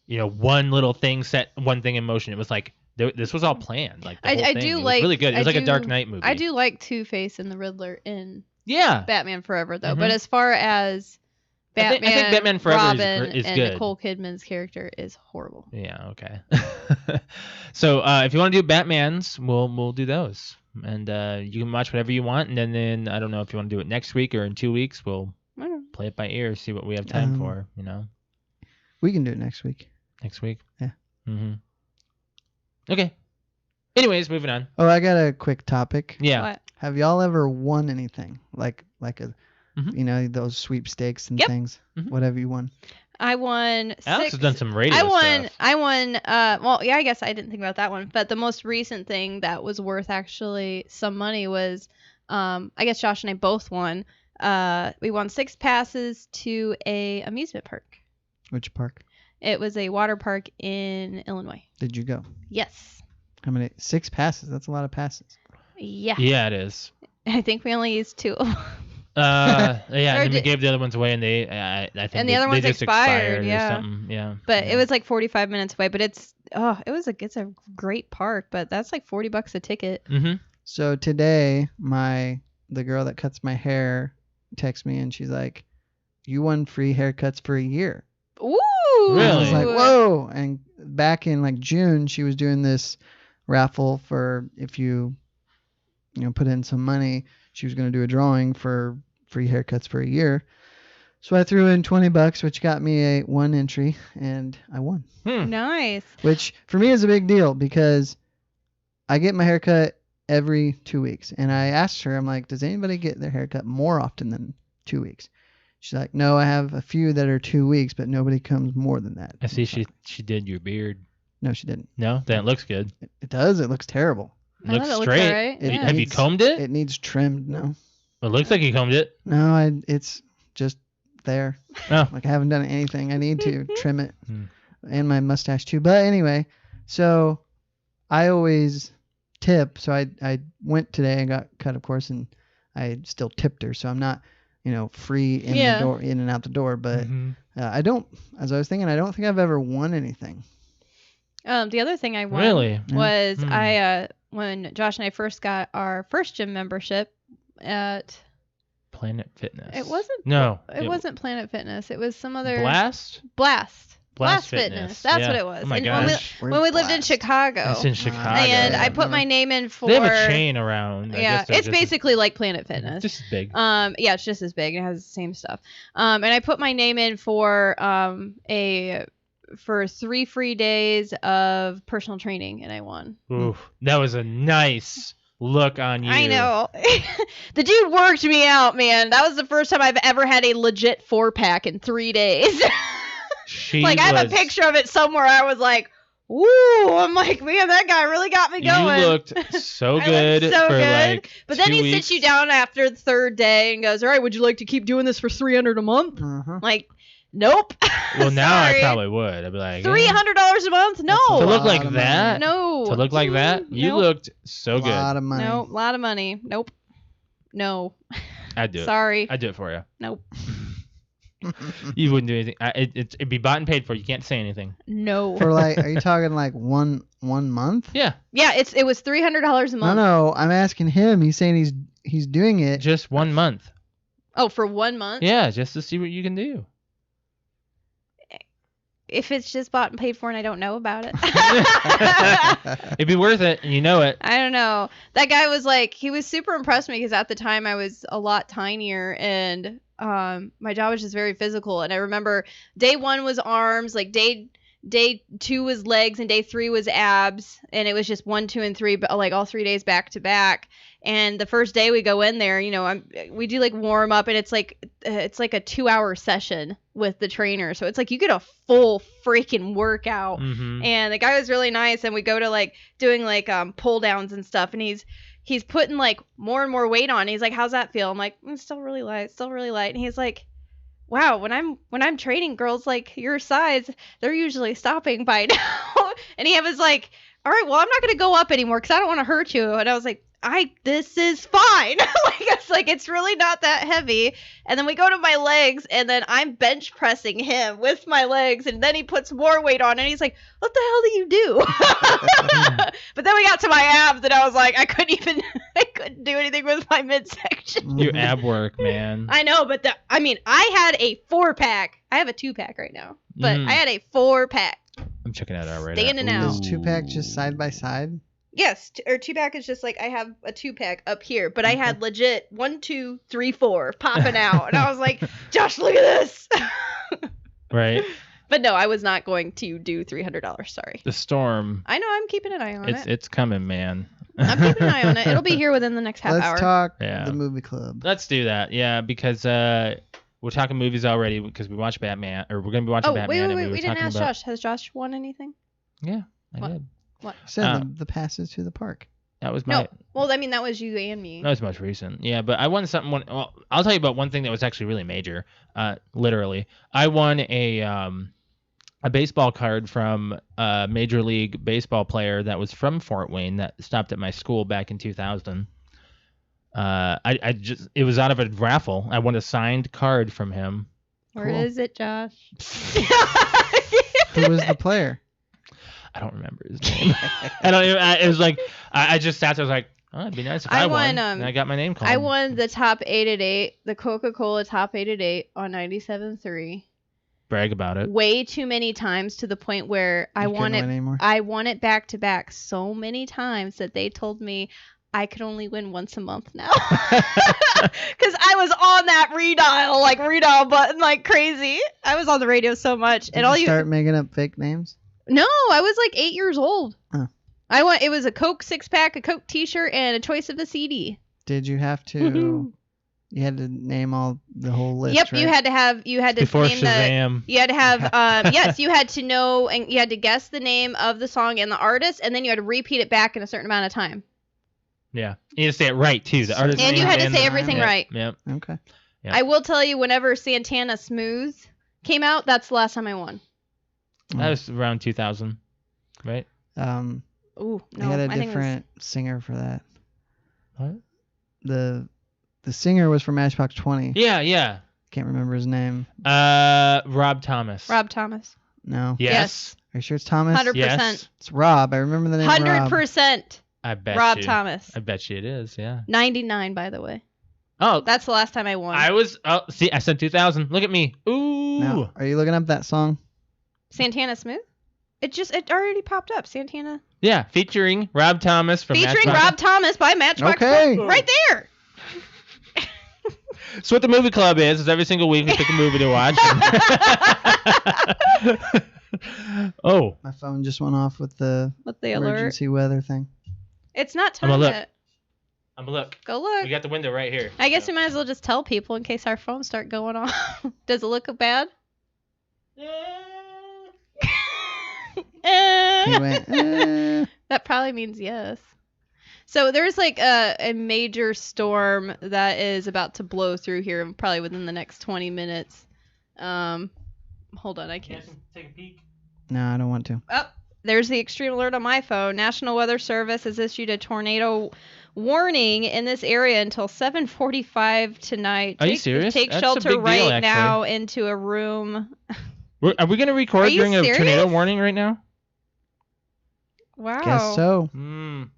B: one little thing set one thing in motion. It was like this was all planned. Like the whole
C: I
B: thing.
C: do
B: It was
C: like
B: really good. It was like a Dark
C: do-
B: Knight movie.
C: I do like Two-Face and the Riddler in
B: Yeah.
C: Batman Forever though.
B: Mhm.
C: But as far as
B: I
C: Batman,
B: think Batman Forever
C: Robin,
B: is
C: and
B: good.
C: Nicole Kidman's character is horrible.
B: Yeah. Okay. So if you want to do Batmans, we'll do those, and you can watch whatever you want, and then I don't know if you want to do it next week or in 2 weeks. We'll
C: I don't know.
B: play it by ear, see what we have time for.
A: We can do it next week.
B: Next week.
A: Yeah.
B: Okay. Anyways, moving on.
A: Oh, I got a quick topic.
B: Yeah.
C: What?
A: Have y'all ever won anything like a,
B: Mhm.
A: those sweepstakes and
C: Yep.
A: things?
B: Mhm.
A: Whatever you won.
C: I won
B: Alex
C: 6.
B: has done some radio
C: I won.
B: stuff.
C: I won. Well, yeah. I guess I didn't think about that one. But the most recent thing that was worth actually some money was, I guess Josh and I both won. We won 6 passes to a amusement park.
A: Which park
C: It was a water park in Illinois.
A: did you go?
C: Yes.
A: How many? 6 passes. That's a lot of passes.
C: Yeah.
B: Yeah, it is.
C: I think we only used 2.
B: Yeah,
C: Or
B: and then we
C: did-
B: gave the other ones away, and I think
C: And the
B: they,
C: other
B: they
C: ones
B: just
C: expired,
B: or
C: yeah.
B: something. Yeah.
C: But
B: yeah.
C: it was like 45 minutes away. But it's a great park. But that's like $40 a ticket.
B: Mm-hmm.
A: So today, the girl that cuts my hair texts me and she's like, "You won free haircuts for a year."
C: Ooh.
B: Really?
A: I was like, "Whoa!" And back in like June, she was doing this raffle for if you put in some money, she was going to do a drawing for free haircuts for a year. So I threw in $20, which got me one entry, and I won.
C: Nice.
A: Which for me is a big deal because I get my haircut every 2 weeks. And I asked her, I'm like, does anybody get their haircut more often than 2 weeks? She's like, no, I have a few that are 2 weeks, but nobody comes more than that.
B: I see she did your beard.
A: No, she didn't.
B: No, then it looks good.
A: It does. It looks terrible.
B: It
C: I
B: looks
C: thought it looked
B: straight.
C: alright,
A: It
C: yeah.
B: Have you
A: needs-
B: combed it?
A: It needs trimmed. No,
B: It looks like you combed it.
A: no, it's just there.
B: Oh.
A: Like I haven't done anything. I need to trim it
B: Hmm.
A: and my mustache too. But anyway, so I always tip. So I went today and got cut, of course, and I still tipped her. So I'm not, free in the door, in and out the door. But I don't. As I was thinking, I don't think I've ever won anything.
C: The other thing I won
B: Really?
C: was when Josh and I first got our first gym membership at
B: Planet Fitness.
C: It wasn't.
B: No.
C: It wasn't Planet Fitness. It was some other
B: Blast
C: Fitness. That's what it was.
B: Oh my
C: And
B: gosh.
C: when we lived in Chicago.
B: It's in Chicago.
C: And I put my name in for.
B: They have a chain around.
C: Yeah, it's basically like Planet Fitness.
B: Just as big.
C: Yeah, it's just as big. It has the same stuff. And I put my name in for for 3 free days of personal training, and I won.
B: Oof, that was a nice look on you.
C: I know. The dude worked me out, man. That was the first time I've ever had a legit 4-pack in 3 days. I have a picture of it somewhere. I was like, "Woo!" I'm like, man, that guy really got me going.
B: You looked so good.
C: But then he sits you down after the 3rd day and goes, "All right, would you like to keep doing this for $300 a month?" Like, nope.
B: Well, now I probably would. I'd be like,
C: $300 a month? No.
B: To look like that?
C: No.
B: To look like that? You looked so good.
A: A lot of money.
C: Nope. A lot of money. Nope. No.
B: I'd do it.
C: Sorry.
B: I'd do it for you.
C: Nope.
B: You wouldn't do anything. It'd be bought and paid for. You can't say anything.
C: No.
A: For are you talking like one month?
B: Yeah.
C: Yeah, it was $300 a month.
A: No, I'm asking him. He's saying he's doing it.
B: Just 1 month.
C: Oh, for 1 month?
B: Yeah, just to see what you can do.
C: If it's just bought and paid for and I don't know about it.
B: It'd be worth it, and you know it.
C: I don't know. That guy was like, he was super impressed with me because at the time I was a lot tinier and my job was just very physical. And I remember day 1 was arms, like day 2 was legs, and day 3 was abs. And it was just 1, 2, and 3, but like all 3 days back to back. And the first day we go in there, we do like warm up, and it's like a 2-hour session with the trainer. So it's like you get a full freaking workout. And the guy was really nice. And we go to like doing like pull downs and stuff. And he's putting like more and more weight on. He's like, "How's that feel?" I'm like, "It's still really light, still really light." And he's like, "Wow, when I'm training girls like your size, they're usually stopping by now." And he was like, "All right, well, I'm not going to go up anymore because I don't want to hurt you." And I was like, this is fine. It's really not that heavy. And then we go to my legs, and then I'm bench pressing him with my legs, and then he puts more weight on, and he's like, "What the hell do you do?" But then we got to my abs, and I was like, I couldn't do anything with my midsection.
B: Your ab work, man.
C: I know, but I had a 4-pack. I have a 2-pack right now, but I had a 4-pack.
B: I'm checking that out right
C: Day
B: now.
C: in and out.
A: Is 2-pack just side by side?
C: Yes, or 2-pack is just like I have a 2-pack up here, but I had legit 1, 2, 3, 4 popping out, and I was like, "Josh, look at this."
B: Right.
C: But no, I was not going to do $300. Sorry.
B: The storm.
C: I know. I'm keeping an eye on it.
B: It's coming, man.
C: I'm keeping an eye on it. It'll be here within the next half hour.
A: Let's talk
B: Yeah.
A: the movie club.
B: Let's do that. Yeah, because we're talking movies already because we watched Batman, or we're gonna be watching Batman.
C: Wait.
B: And
C: We didn't ask
B: about...
C: Josh. Has Josh won anything?
B: Yeah, I
C: What?
B: did.
C: What?
A: Said the passes to the park.
B: That was my.
C: No. Well, that was you and me.
B: That was most recent. Yeah, but I won something. Well, I'll tell you about one thing that was actually really major. Literally, I won a baseball card from a Major League Baseball player that was from Fort Wayne that stopped at my school back in 2000. It was out of a raffle. I won a signed card from him.
C: Where
A: Cool.
C: is it, Josh?
A: Who was the player?
B: I don't remember his name. It was like I just sat there. I was like, oh, it'd be nice if I won. And I got my name called.
C: I won the top 8 at 8, the Coca-Cola top 8 at 8 on 97.3.
B: Brag about it.
C: Way too many times to the point where I won it back to back so many times that they told me I could only win once a month now. Because I was on that redial button like crazy. I was on the radio so much.
A: Did you start making up fake names?
C: No, I was like 8 years old.
A: Huh.
C: It was a Coke 6-pack, a Coke t-shirt, and a choice of a CD.
A: Did you have to? You had to name the whole list.
C: Yep,
A: right?
C: you had to
B: Before
C: name
B: Shazam.
C: you had to have yes, you had to know, and you had to guess the name of the song and the artist, and then you had to repeat it back in a certain amount of time.
B: Yeah, you had to say it right too. The artist
C: and you had to say everything
B: Yep,
C: right.
B: Yep.
A: Okay.
B: Yep.
C: I will tell you, whenever Santana Smooth came out, that's the last time I won.
B: That was around 2000, right?
C: Ooh,
A: They
C: no.
A: had a
C: I think it was
A: different singer for that.
B: What?
A: The singer was from Matchbox 20.
B: Yeah.
A: Can't remember his name.
B: Rob Thomas.
C: Rob Thomas.
A: No.
B: Yes.
A: Are you sure it's Thomas?
C: 100%.
B: Yes.
A: It's Rob. I remember the name Rob.
C: 100%.
B: I bet
C: Rob
B: you.
C: Thomas.
B: I bet you it is. Yeah.
C: 99, by the way.
B: Oh,
C: That's the last time I won.
B: see, I said 2000. Look at me. Ooh.
A: Now, are you looking up that song?
C: Santana Smooth? It already popped up. Santana.
B: Yeah, featuring Rob Thomas from
C: Featuring
B: Matchbox.
C: Rob Thomas by Matchbox.
A: Okay.
C: Right there.
B: So what the movie club is every single week we pick a movie to watch. Oh.
A: My phone just went off with the
C: With the alert.
A: emergency weather thing.
C: It's not
B: I'm gonna
C: time
B: look.
C: yet.
B: I'm gonna look.
C: Go
B: We
C: look.
B: got the window right here.
C: I guess
B: so.
C: we might as well just tell people in case our phones start going off. Does it look bad?
A: He went,
C: That probably means yes. So there's like a major storm that is about to blow through here probably within the next 20 minutes. Hold on, I can't.
B: Take a peek.
A: No, I don't want to.
C: Oh, there's the extreme alert on my phone. National Weather Service has issued a tornado warning in this area until 7:45 tonight.
B: Are you serious?
C: Take
B: That's a
C: shelter
B: big deal,
C: right
B: actually.
C: now into a room.
B: Are we gonna record
C: Are you
B: during a
C: serious?
B: tornado warning right now?
C: Wow.
B: Oh.
A: Guess so.
B: Do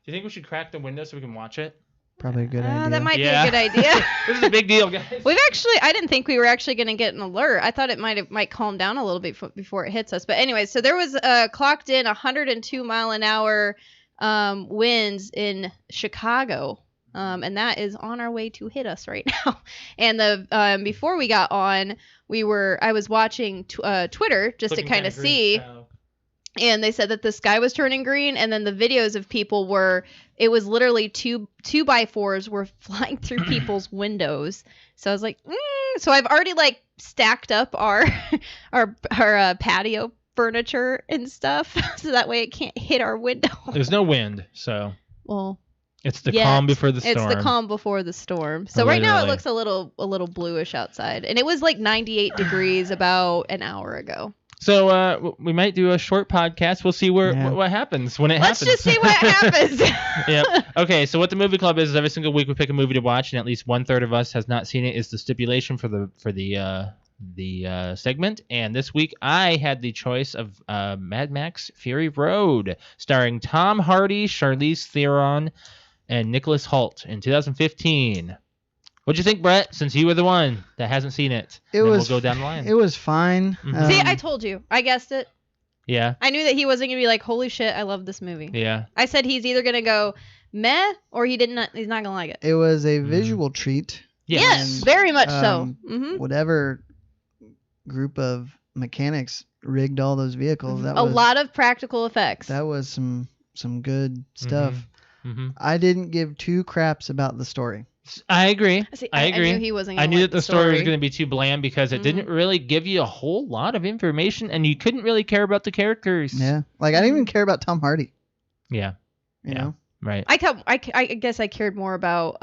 B: you think we should crack the window so we can watch it?
A: Probably a good idea.
C: That might
B: Yeah.
C: be a good idea.
B: This is a big deal, guys.
C: I didn't think we were actually going to get an alert. I thought it might calm down a little bit before it hits us. But anyway, so there was clocked in 102 mile an hour winds in Chicago. And that is on our way to hit us right now. And the before we got on, I was watching Twitter just
B: Looking
C: to kind of
B: kinda green.
C: see. And they said that the sky was turning green, and then the videos of people it was literally 2x4s were flying through people's windows. So I was like, so I've already like stacked up our patio furniture and stuff, so that way it can't hit our window.
B: There's no wind, so
C: Well,
B: it's the
C: yet.
B: calm before the storm.
C: It's the calm before the storm. So right now it
B: Literally.
C: looks a little bluish outside, and it was like 98 degrees about an hour ago.
B: So we might do a short podcast. We'll see what happens when it
C: Let's
B: happens.
C: just see what happens.
B: Yep. Okay, so what the movie club is every single week we pick a movie to watch, and at least 1/3 of us has not seen it. Is the stipulation for the segment. And this week I had the choice of Mad Max Fury Road, starring Tom Hardy, Charlize Theron, and Nicholas Hoult in 2015. What'd you think, Brett? Since you were the one that hasn't seen it, we'll go down the line.
A: It was fine.
B: Mhm.
C: See, I told you. I guessed it.
B: Yeah.
C: I knew that he wasn't gonna be like, "Holy shit, I love this movie."
B: Yeah.
C: I said he's either gonna go meh or he's not gonna like it.
A: It was a visual treat.
B: Yes.
C: Yes, very much so.
A: Um,
C: Hmm.
A: Whatever group of mechanics rigged all those vehicles, that
C: A
A: was
C: lot of practical effects.
A: that was some good stuff.
B: Mm-hmm.
A: I didn't give two craps about the story.
B: I agree.
C: See,
B: I agree.
C: I knew he wasn't.
B: I
C: Gonna
B: knew
C: like
B: that the story was going to be too bland because it didn't really give you a whole lot of information, and you couldn't really care about the characters.
A: Yeah, like I didn't even care about Tom Hardy.
B: Yeah.
A: You know,
B: Right.
C: I guess I cared more about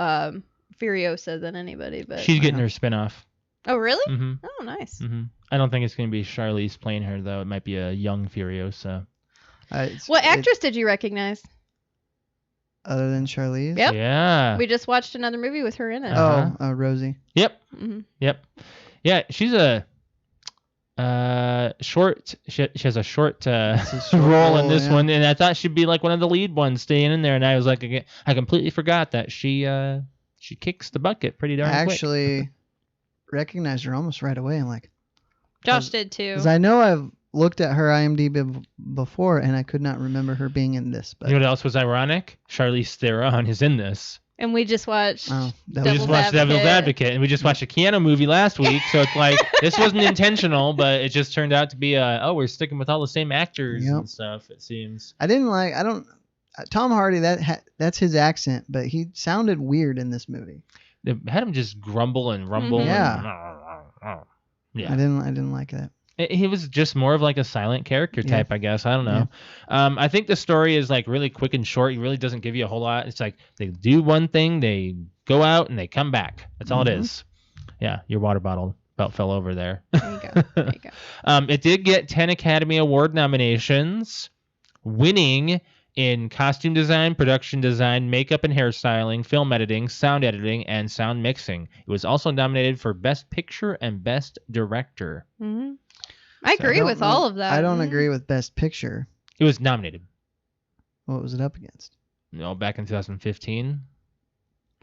C: Furiosa than anybody, but
B: She's getting her spinoff.
C: oh really?
B: Mm-hmm.
C: Oh nice.
B: Mm-hmm. I don't think it's going to be Charlize playing her though. It might be a young Furiosa.
C: What actress did you recognize?
A: Other than Charlize?
C: Yep.
B: Yeah.
C: We just watched another movie with her in it.
A: Rosie.
B: Yep.
C: Mm-hmm.
B: Yep. Yeah, she's a short. She has a short role in this one, and I thought she'd be like one of the lead ones staying in there, and I was like, I completely forgot that she kicks the bucket pretty darn quick.
A: I actually recognized her almost right away. I'm like,
C: Josh did too.
A: because I know I've looked at her IMDb before, and I could not remember her being in this. But
B: You know what else was ironic? Charlize Theron is in this.
C: And we just watched.
B: We just watched Devil's Advocate, and we just watched a Keanu movie last week. So it's like this wasn't intentional, but it just turned out to be we're sticking with all the same actors and stuff. It seems.
A: Tom Hardy, that's his accent, but he sounded weird in this movie.
B: They had him just grumble and rumble.
A: Mhm.
B: Yeah.
A: I didn't like that.
B: He was just more of like a silent character type, I guess. I don't know. I think the story is like really quick and short. He really doesn't give you a whole lot. It's like they do one thing, they go out, and they come back. That's all it is. Yeah, your water bottle about fell over there.
C: There you go.
B: It did get 10 Academy Award nominations. winning in costume design, production design, makeup and hairstyling, film editing, sound editing, and sound mixing. It was also nominated for Best Picture and Best Director.
C: Mm-hmm. I
B: So-
C: agree
A: don't
C: with
A: know-
C: all of that.
A: I don't
C: Mhm.
A: agree with Best Picture.
B: It was nominated.
A: What was it up against?
B: Back in 2015.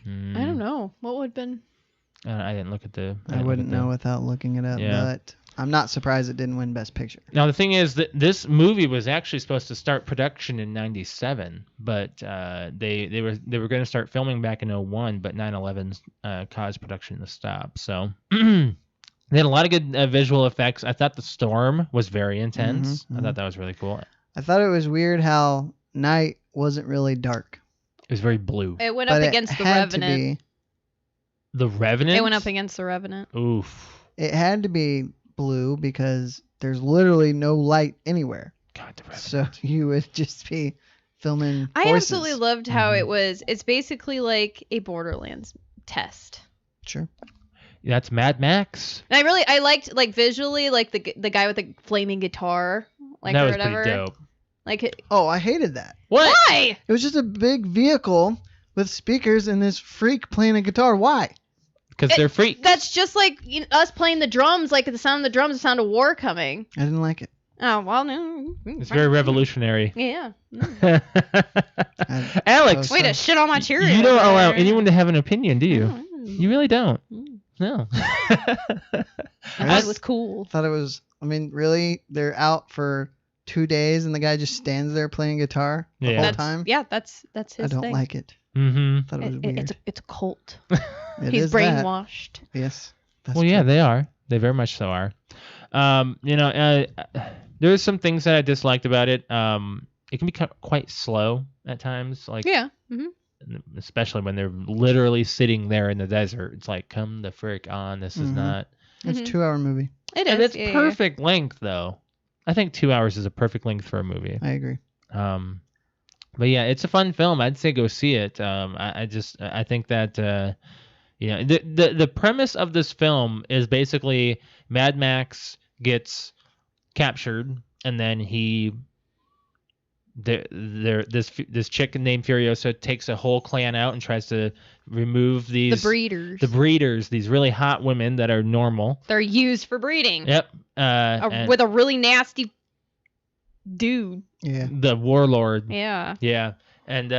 C: I don't know. What would have been?
B: I didn't look at the.
A: I wouldn't know without looking it up,
B: Yeah.
A: but I'm not surprised it didn't win Best Picture.
B: Now the thing is that this movie was actually supposed to start production in '97, but they were going to start filming back in '01, but 9/11 caused production to stop. So they had a lot of good visual effects. I thought the storm was very intense.
A: Mhm,
B: I thought that was really cool.
A: I thought it was weird how night wasn't really dark.
B: It was very blue.
C: It went
A: But
C: up
A: it
C: against the
A: had to
C: Revenant.
A: be.
B: The Revenant.
C: It went up against the Revenant.
B: Oof.
A: It had to be blue because there's literally no light anywhere.
B: God, the Revenant.
A: So you would just be filming
C: I
A: voices.
C: absolutely loved how
B: Mhm.
C: it was. It's basically like a Borderlands test.
A: Sure.
B: That's Mad Max.
C: And I liked like visually like the guy with the flaming guitar like
B: that
C: or
B: was
C: whatever.
B: pretty dope.
C: Like
A: Oh, I hated that.
B: What?
C: why?
A: It was just a big vehicle with speakers and this freak playing a guitar. Why?
B: Because they're freaks.
C: That's just like us playing the drums. Like the sound of the drums, the sound of war coming.
A: I didn't like it.
C: Oh well, no.
B: It's very revolutionary.
C: Yeah.
B: Alex,
C: Way to shit on my Cheerios.
B: you don't allow
C: there.
B: anyone to have an opinion, do you?
C: No,
B: You really don't. No.
C: I was cool.
A: Thought it was. I mean, really? They're out for 2 days and the guy just stands there playing guitar the
B: Yeah.
A: whole
C: That's
A: time.
C: yeah. That's his
A: I don't
C: thing.
A: like it.
B: Mm-hmm.
A: Thought it was weird.
C: It's a cult.
A: It
C: He's
A: is that.
C: brainwashed.
A: Yes. That's
B: Well, yeah,
A: true.
B: they are. They very much so are. There's some things that I disliked about it. It can be quite slow at times, like
C: Yeah. hmm
B: especially when they're literally sitting there in the desert. It's like, come the frick on. This is
A: Mhm.
B: not.
A: It's a
C: Mhm.
A: 2-hour movie.
C: It
B: And
C: is.
B: it's
C: yeah, yeah.
B: perfect length, though. I think 2 hours is a perfect length for a movie.
A: I agree.
B: But yeah, it's a fun film. I'd say go see it. I think that the premise of this film is basically Mad Max gets captured, and then this chick named Furiosa takes a whole clan out and tries to remove
C: The breeders.
B: the breeders, these really hot women that are normal.
C: They're used for breeding.
B: Yep. And
C: With a really nasty dude.
A: Yeah.
B: the warlord.
C: Yeah.
B: Yeah. And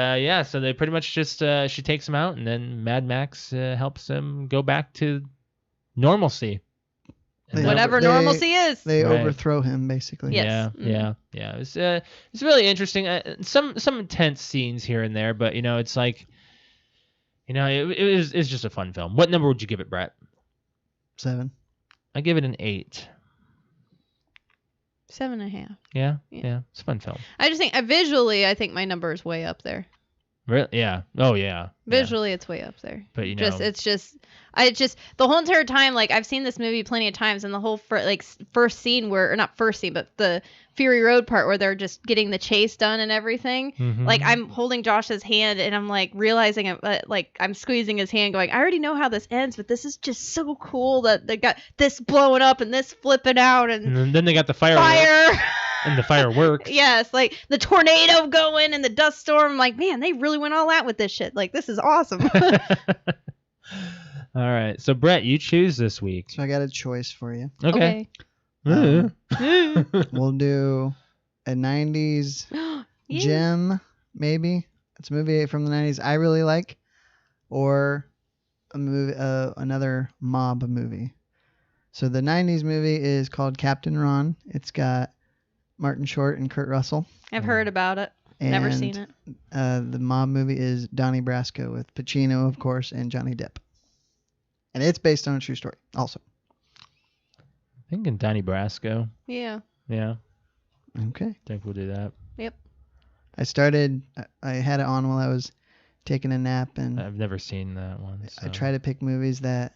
B: so they pretty much just she takes him out, and then Mad Max helps him go back to normalcy. And
A: They-
B: that
C: Whatever
A: they-
C: normalcy is.
A: They
B: Right.
A: overthrow him basically.
C: Yeah.
B: Yeah,
C: Mhm.
B: yeah. It's really interesting. Some intense scenes here and there, but it's like, it's just a fun film. What number would you give it, Brett?
A: 7.
B: I give it an 8.
C: 7.5.
B: Yeah,
C: Yeah.
B: yeah. It's a fun film.
C: I just think visually, I think my number is way up there.
B: Really? Yeah. Oh yeah. Yeah.
C: Visually, it's way up there.
B: But
C: The whole entire time, like I've seen this movie plenty of times, and the whole first scene or not first scene, but the Fury Road part where they're just getting the chase done and everything.
B: Mhm.
C: Like I'm holding Josh's hand and I'm like realizing like I'm squeezing his hand, going, I already know how this ends, but this is just so cool that they got this blowing up and this flipping out and
B: then they got the fire. And the fireworks.
C: Yes, like the tornado going and the dust storm. I'm like, man, they really went all out with this shit. Like, this is awesome.
B: All right. So, Brett, you choose this week.
A: So I got a choice for you.
B: Okay.
A: Um, We'll do a 90s
C: Yeah.
A: gem, maybe. It's a movie from the 90s I really like, or a movie, another mob movie. So the 90s movie is called Captain Ron. It's got Martin Short and Kurt Russell.
C: I've heard about it.
A: And,
C: Never seen it.
A: The mob movie is Donnie Brasco with Pacino, of course, and Johnny Depp. And it's based on a true story, also.
B: Thinking Donnie Brasco.
C: Yeah.
B: Yeah.
A: Okay.
B: Think we'll do that.
C: Yep.
A: I had it on while I was taking a nap, and
B: I've never seen that one.
A: I
B: so.
A: try to pick movies that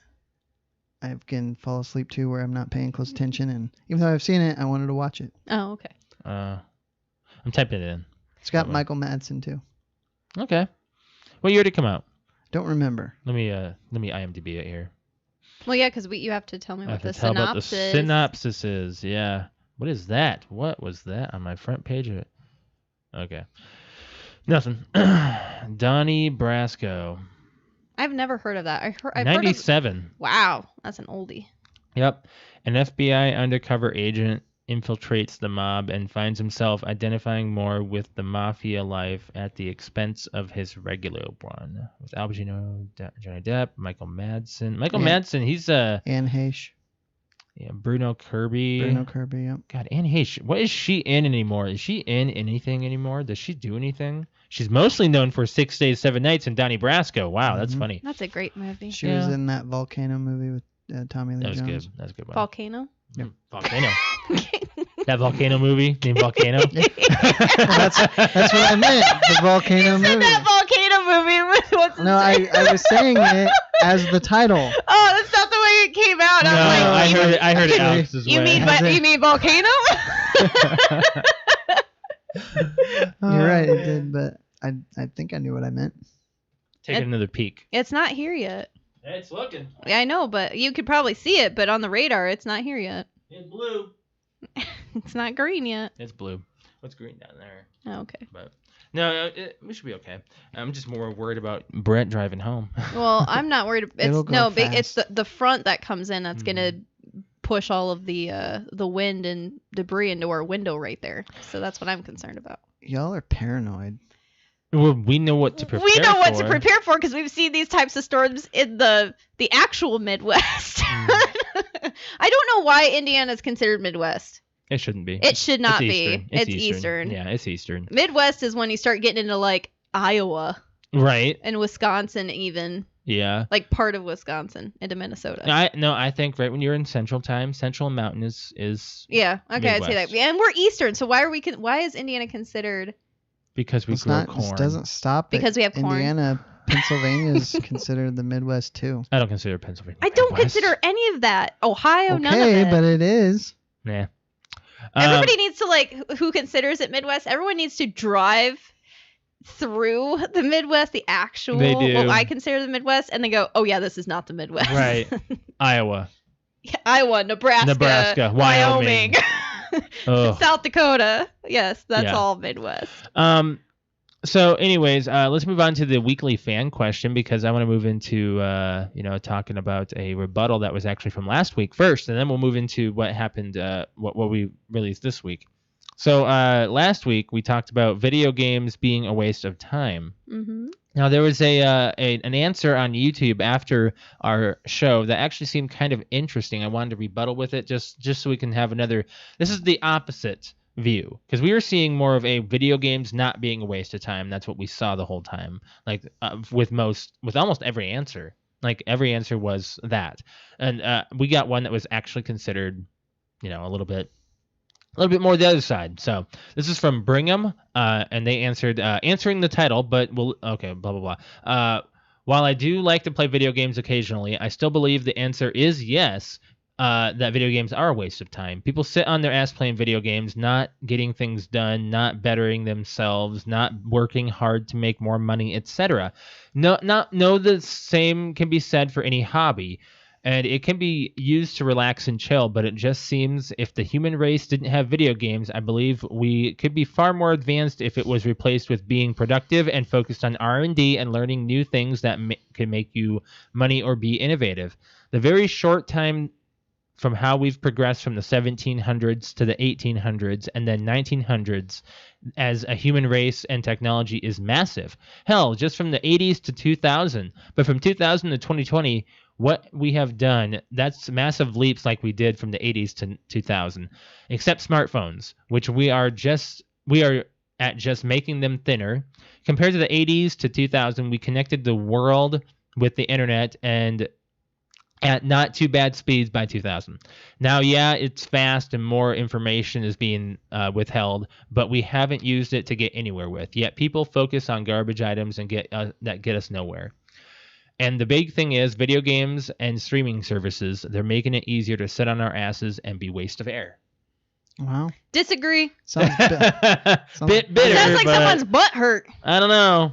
A: I can fall asleep to where I'm not paying close attention. And even though I've seen it, I wanted to watch it.
C: Oh, okay.
B: I'm typing it in.
A: It's got
B: Okay.
A: Michael Madsen too.
B: Okay. What year did it come out?
A: Don't remember.
B: Let me IMDb it here.
C: Well, yeah, because you have to tell me
B: I
C: what
B: have
C: the
B: to tell about the
C: synopsis is.
B: synopsis is. Yeah. What is that? What was that on my front page of it? Okay. Nothing. Donnie Brasco.
C: I've never heard of that. I've heard of,
B: 97.
C: wow, that's an oldie.
B: Yep. An FBI undercover agent infiltrates the mob and finds himself identifying more with the mafia life at the expense of his regular one. With Al Pacino, Johnny Depp, Michael Madsen. Michael Madsen, he's
A: Anne Heche.
B: Yeah, Bruno Kirby.
A: Yep.
B: God, Anne Heche. What is she in anymore? Is she in anything anymore? Does she do anything? She's mostly known for 6 Days, 7 Nights and Donnie Brasco. Wow, that's funny.
C: That's a great movie.
A: She was in that Volcano movie with Tommy Lee
B: That was
A: Jones.
B: good. That was a good one.
C: Volcano?
A: Yep.
B: Volcano. That Volcano movie named Volcano?
A: That's what I meant. The Volcano movie.
C: That Volcano movie. What's
A: No, I was saying it as the title.
C: Oh, that's not the way it came out.
B: No,
C: I was like,
B: I heard it Alex's
C: you
B: way.
C: mean Volcano?
A: You're right, it did, but I think I knew what I meant.
B: Take another peek.
C: It's not here yet.
B: It's looking.
C: Yeah, I know, but you could probably see it, but on the radar, it's not here yet.
B: It's blue.
C: It's not green yet.
B: It's blue. What's green down there?
C: Oh, okay.
B: But no, we should be okay. I'm just more worried about Brett driving home.
C: Well, I'm not worried.
A: It'll go
C: It's
A: fast.
C: the front that comes in that's gonna push all of the wind and debris into our window right there. So that's what I'm concerned about.
A: Y'all are paranoid.
B: Well, we know what to prepare for.
C: We know what to prepare for because we've seen these types of storms in the actual Midwest. I don't know why Indiana is considered Midwest.
B: It shouldn't be.
C: It should not be.
B: Eastern.
C: It's Eastern.
B: Yeah, it's Eastern.
C: Midwest is when you start getting into like Iowa
B: Right.
C: and Wisconsin, even
B: Yeah.
C: like part of Wisconsin into Minnesota.
B: I think right when you're in Central Time, Central and Mountain is
C: Yeah. Okay, I'd say that.
B: Midwest.
C: And we're Eastern, so why is Indiana considered?
B: because we
A: It's
B: grow
A: not.
B: corn.
A: It doesn't stop.
C: Because we have corn.
A: Indiana, Pennsylvania is considered the Midwest too.
B: I don't consider Pennsylvania.
C: I don't
B: Midwest.
C: consider any of that. Ohio, none of
A: Okay,
C: it.
A: but it is.
B: Yeah.
C: Everybody needs to who considers it Midwest. Everyone needs to drive through the Midwest, the actual
B: They do.
C: what I consider the Midwest, and then go, oh yeah, this is not the Midwest.
B: Right. Iowa.
C: Iowa, Nebraska,
B: Wyoming. Ugh.
C: South Dakota. Yes, that's
B: Yeah.
C: all Midwest.
B: So, anyways, let's move on to the weekly fan question because I want to move into, talking about a rebuttal that was actually from last week first, and then we'll move into what happened, what we released this week. So, last week we talked about video games being a waste of time.
C: Mm-hmm.
B: Now, there was an answer on YouTube after our show that actually seemed kind of interesting. I wanted to rebuttal with it just so we can have another. This is the opposite view because we were seeing more of a video games not being a waste of time. That's what we saw the whole time, like with almost every answer. Like every answer was that, and we got one that was actually considered, a little bit more the other side. So this is from Brigham, and they answered answering the title, but blah blah blah. While I do like to play video games occasionally, I still believe the answer is yes. That video games are a waste of time. People sit on their ass playing video games, not getting things done, not bettering themselves, not working hard to make more money, etc. No, the same can be said for any hobby, and it can be used to relax and chill, but it just seems if the human race didn't have video games, I believe we could be far more advanced if it was replaced with being productive and focused on R&D and learning new things that can make you money or be innovative. The very short time from how we've progressed from the 1700s to the 1800s and then 1900s as a human race and technology is massive. Hell, just from the 80s to 2000. But from 2000 to 2020, what we have done, that's massive leaps like we did from the 80s to 2000. Except smartphones, which we are at just making them thinner. Compared to the 80s to 2000, we connected the world with the internet and at not too bad speeds by 2000. Now, yeah, it's fast and more information is being withheld, but we haven't used it to get anywhere with. Yet people focus on garbage items and that get us nowhere. And the big thing is video games and streaming services, they're making it easier to sit on our asses and be waste of air.
A: Wow.
C: Disagree.
A: Sounds
B: Bit bitter.
C: Sounds like
B: but
C: someone's butt hurt.
B: I don't know.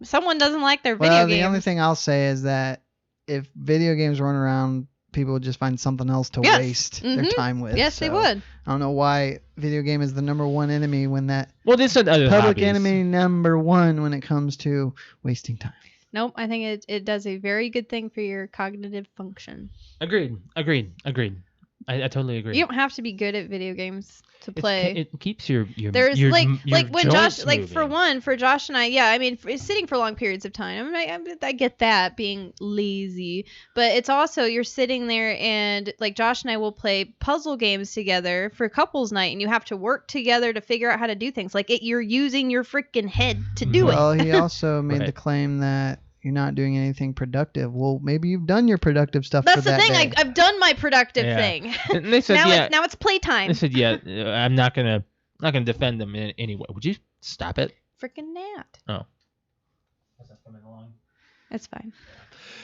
C: Someone doesn't like their video
A: Well,
C: games.
A: the only thing I'll say is that if video games weren't around people would just find something else to
C: Yes.
A: waste their time with.
C: Yes, they
A: So,
C: would.
A: I don't know why video game is the number one enemy when that
B: Well, they said other
A: public
B: hobbies.
A: enemy number one when it comes to wasting time.
C: Nope, I think it does a very good thing for your cognitive function.
B: Agreed. I totally agree.
C: You don't have to be good at video games to play.
B: It keeps your
C: There's
B: your,
C: like
B: your
C: when Josh,
B: joints
C: like for
B: moving.
C: Josh and I, yeah, I mean, sitting for long periods of time, I get that being lazy, but it's also you're sitting there and like Josh and I will play puzzle games together for couples night, and you have to work together to figure out how to do things. Like you're using your freaking head to do it.
A: Well, he also made
B: Right.
A: the claim that you're not doing anything productive. Well, maybe you've done your productive stuff
C: That's
A: for
C: the
A: that
C: thing.
A: day.
C: I've done my productive
B: Yeah.
C: thing.
B: And they said,
C: now it's playtime.
B: They said, I'm not gonna defend them in any way. Would you stop it?
C: Freaking gnat.
B: Oh. How's that coming along?
C: It's fine.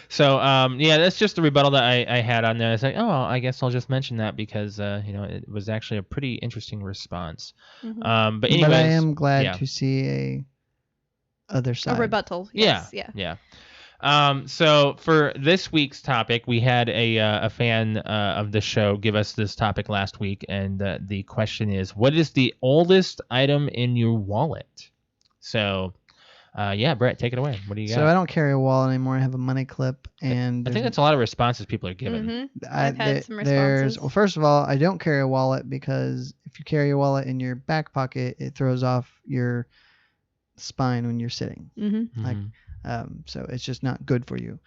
B: So, that's just the rebuttal that I had on there. I was like, well, I guess I'll just mention that because, it was actually a pretty interesting response.
C: Mhm.
B: But anyways.
A: But I am glad
B: yeah.
A: to see a other side.
C: A rebuttal. Yes. Yeah.
B: So for this week's topic, we had a fan of the show give us this topic last week, and the question is, what is the oldest item in your wallet? So, Brett, take it away. What do you got?
A: So I don't carry a wallet anymore. I have a money clip, and
B: I think that's a lot of responses people are giving.
C: Mm-hmm. I've had some
A: there's
C: responses.
A: well, first of all, I don't carry a wallet because if you carry a wallet in your back pocket, it throws off your spine when you're sitting.
C: Mm-hmm.
A: Like, so it's just not good for you.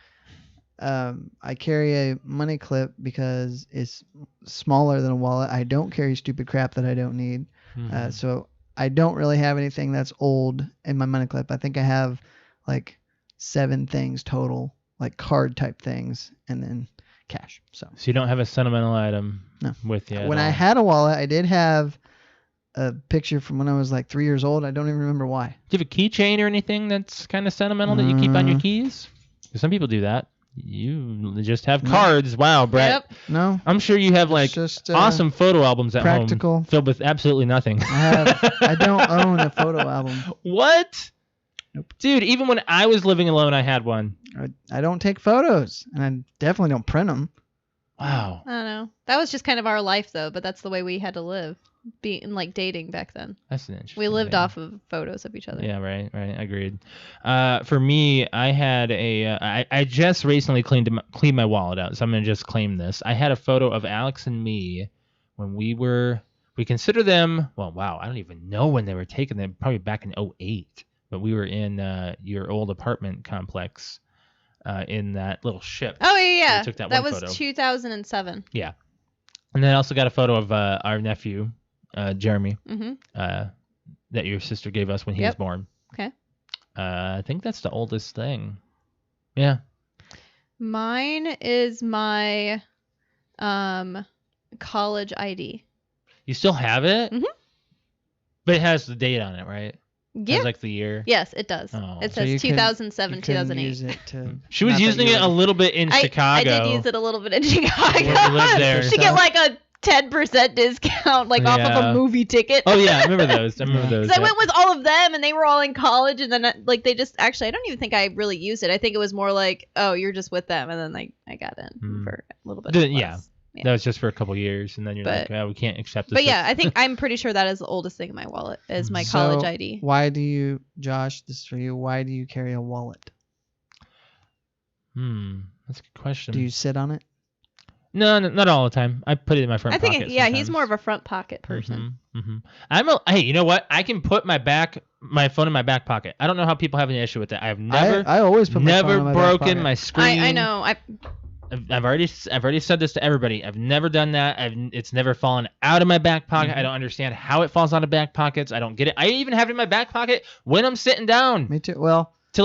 A: I carry a money clip because it's smaller than a wallet. I don't carry stupid crap that I don't need.
B: Mhm.
A: So I don't really have anything that's old in my money clip. I think I have like 7 things total, like card type things, and then cash. So
B: you don't have a sentimental item
A: No.
B: with you. at
A: when I
B: all.
A: had a wallet, I did have a picture from when I was like 3 years old. I don't even remember why.
B: Do you have a keychain or anything that's kind of sentimental that you keep on your
A: Mm.
B: keys? 'Cause some people do that. You just have cards. Wow, Brett.
C: Yep.
A: No,
B: I'm sure you have like
A: it's just
B: awesome photo albums at
A: practical.
B: home filled with absolutely nothing.
A: I don't own a photo album.
B: What?
A: Nope.
B: Dude, even when I was living alone, I had one.
A: I don't take photos, and I definitely don't print them.
B: Wow.
C: I don't know. That was just kind of our life, though. But that's the way we had to live, being like dating back then.
B: That's an interesting
C: We lived
B: thing.
C: off of photos of each other.
B: Yeah, right. Agreed. For me, I had I just recently cleaned my wallet out, so I'm gonna just claim this. I had a photo of Alex and me when we consider them. Well, wow, I don't even know when they were taken. Them probably back in 2008, but we were in your old apartment complex, in that little ship.
C: Oh yeah.
B: We took that
C: That
B: one
C: was
B: photo.
C: 2007.
B: Yeah, and then I also got a photo of our nephew, Jeremy.
C: Mm-hmm.
B: That your sister gave us when he was
C: Yep.
B: born.
C: Okay.
B: I think that's the oldest thing. Yeah.
C: Mine is my college ID.
B: You still have it?
C: Mhm.
B: But it has the date on it, right? It
C: Yeah.
B: has like the year.
C: Yes, it does.
B: Oh.
C: It
A: So
C: says
A: you couldn't-
C: 2007,
A: You couldn't
C: 2008.
A: use it to.
B: She was
A: not that
B: using
A: you
B: it a
A: would-
B: little bit in
C: I
B: Chicago.
C: did use it a little bit in Chicago.
B: Where you lived there.
C: to get like a 10% discount, like off of
B: Yeah.
C: a movie ticket.
B: Oh yeah, I remember those. I remember
A: Yeah.
B: those.
C: Because I
B: yep.
C: went with all of them, and they were all in college, and then like they just actually, I don't even think I really used it. I think it was more like, oh, you're just with them, and then like I got in
B: Hmm.
C: for a little bit.
B: Yeah.
C: less. Yeah.
B: That was just for a couple years, and then you're
C: But-
B: like, oh, we can't accept this.
C: But yeah, I think I'm pretty sure that is the oldest thing in my wallet is my college
A: So,
C: ID.
A: Why do you, Josh? This is for you. Why do you carry a wallet?
B: That's a good question.
A: Do you sit on it?
B: No, not all the time. I put it in my front
C: I think
B: pocket.
C: yeah, he's
B: sometimes.
C: more of a front pocket person.
B: Hey, you know what? I can put my phone in my back pocket. I don't know how people have an issue with that. I've never
A: I always put my phone
B: never
A: in my back
B: broken
A: pocket.
B: my screen.
C: I know.
B: I've already said this to everybody. I've never done that. It's never fallen out of my back pocket. I don't understand how it falls out of back pockets. I don't get it. I even have it in my back pocket when I'm sitting down
A: Me too. Well,
B: to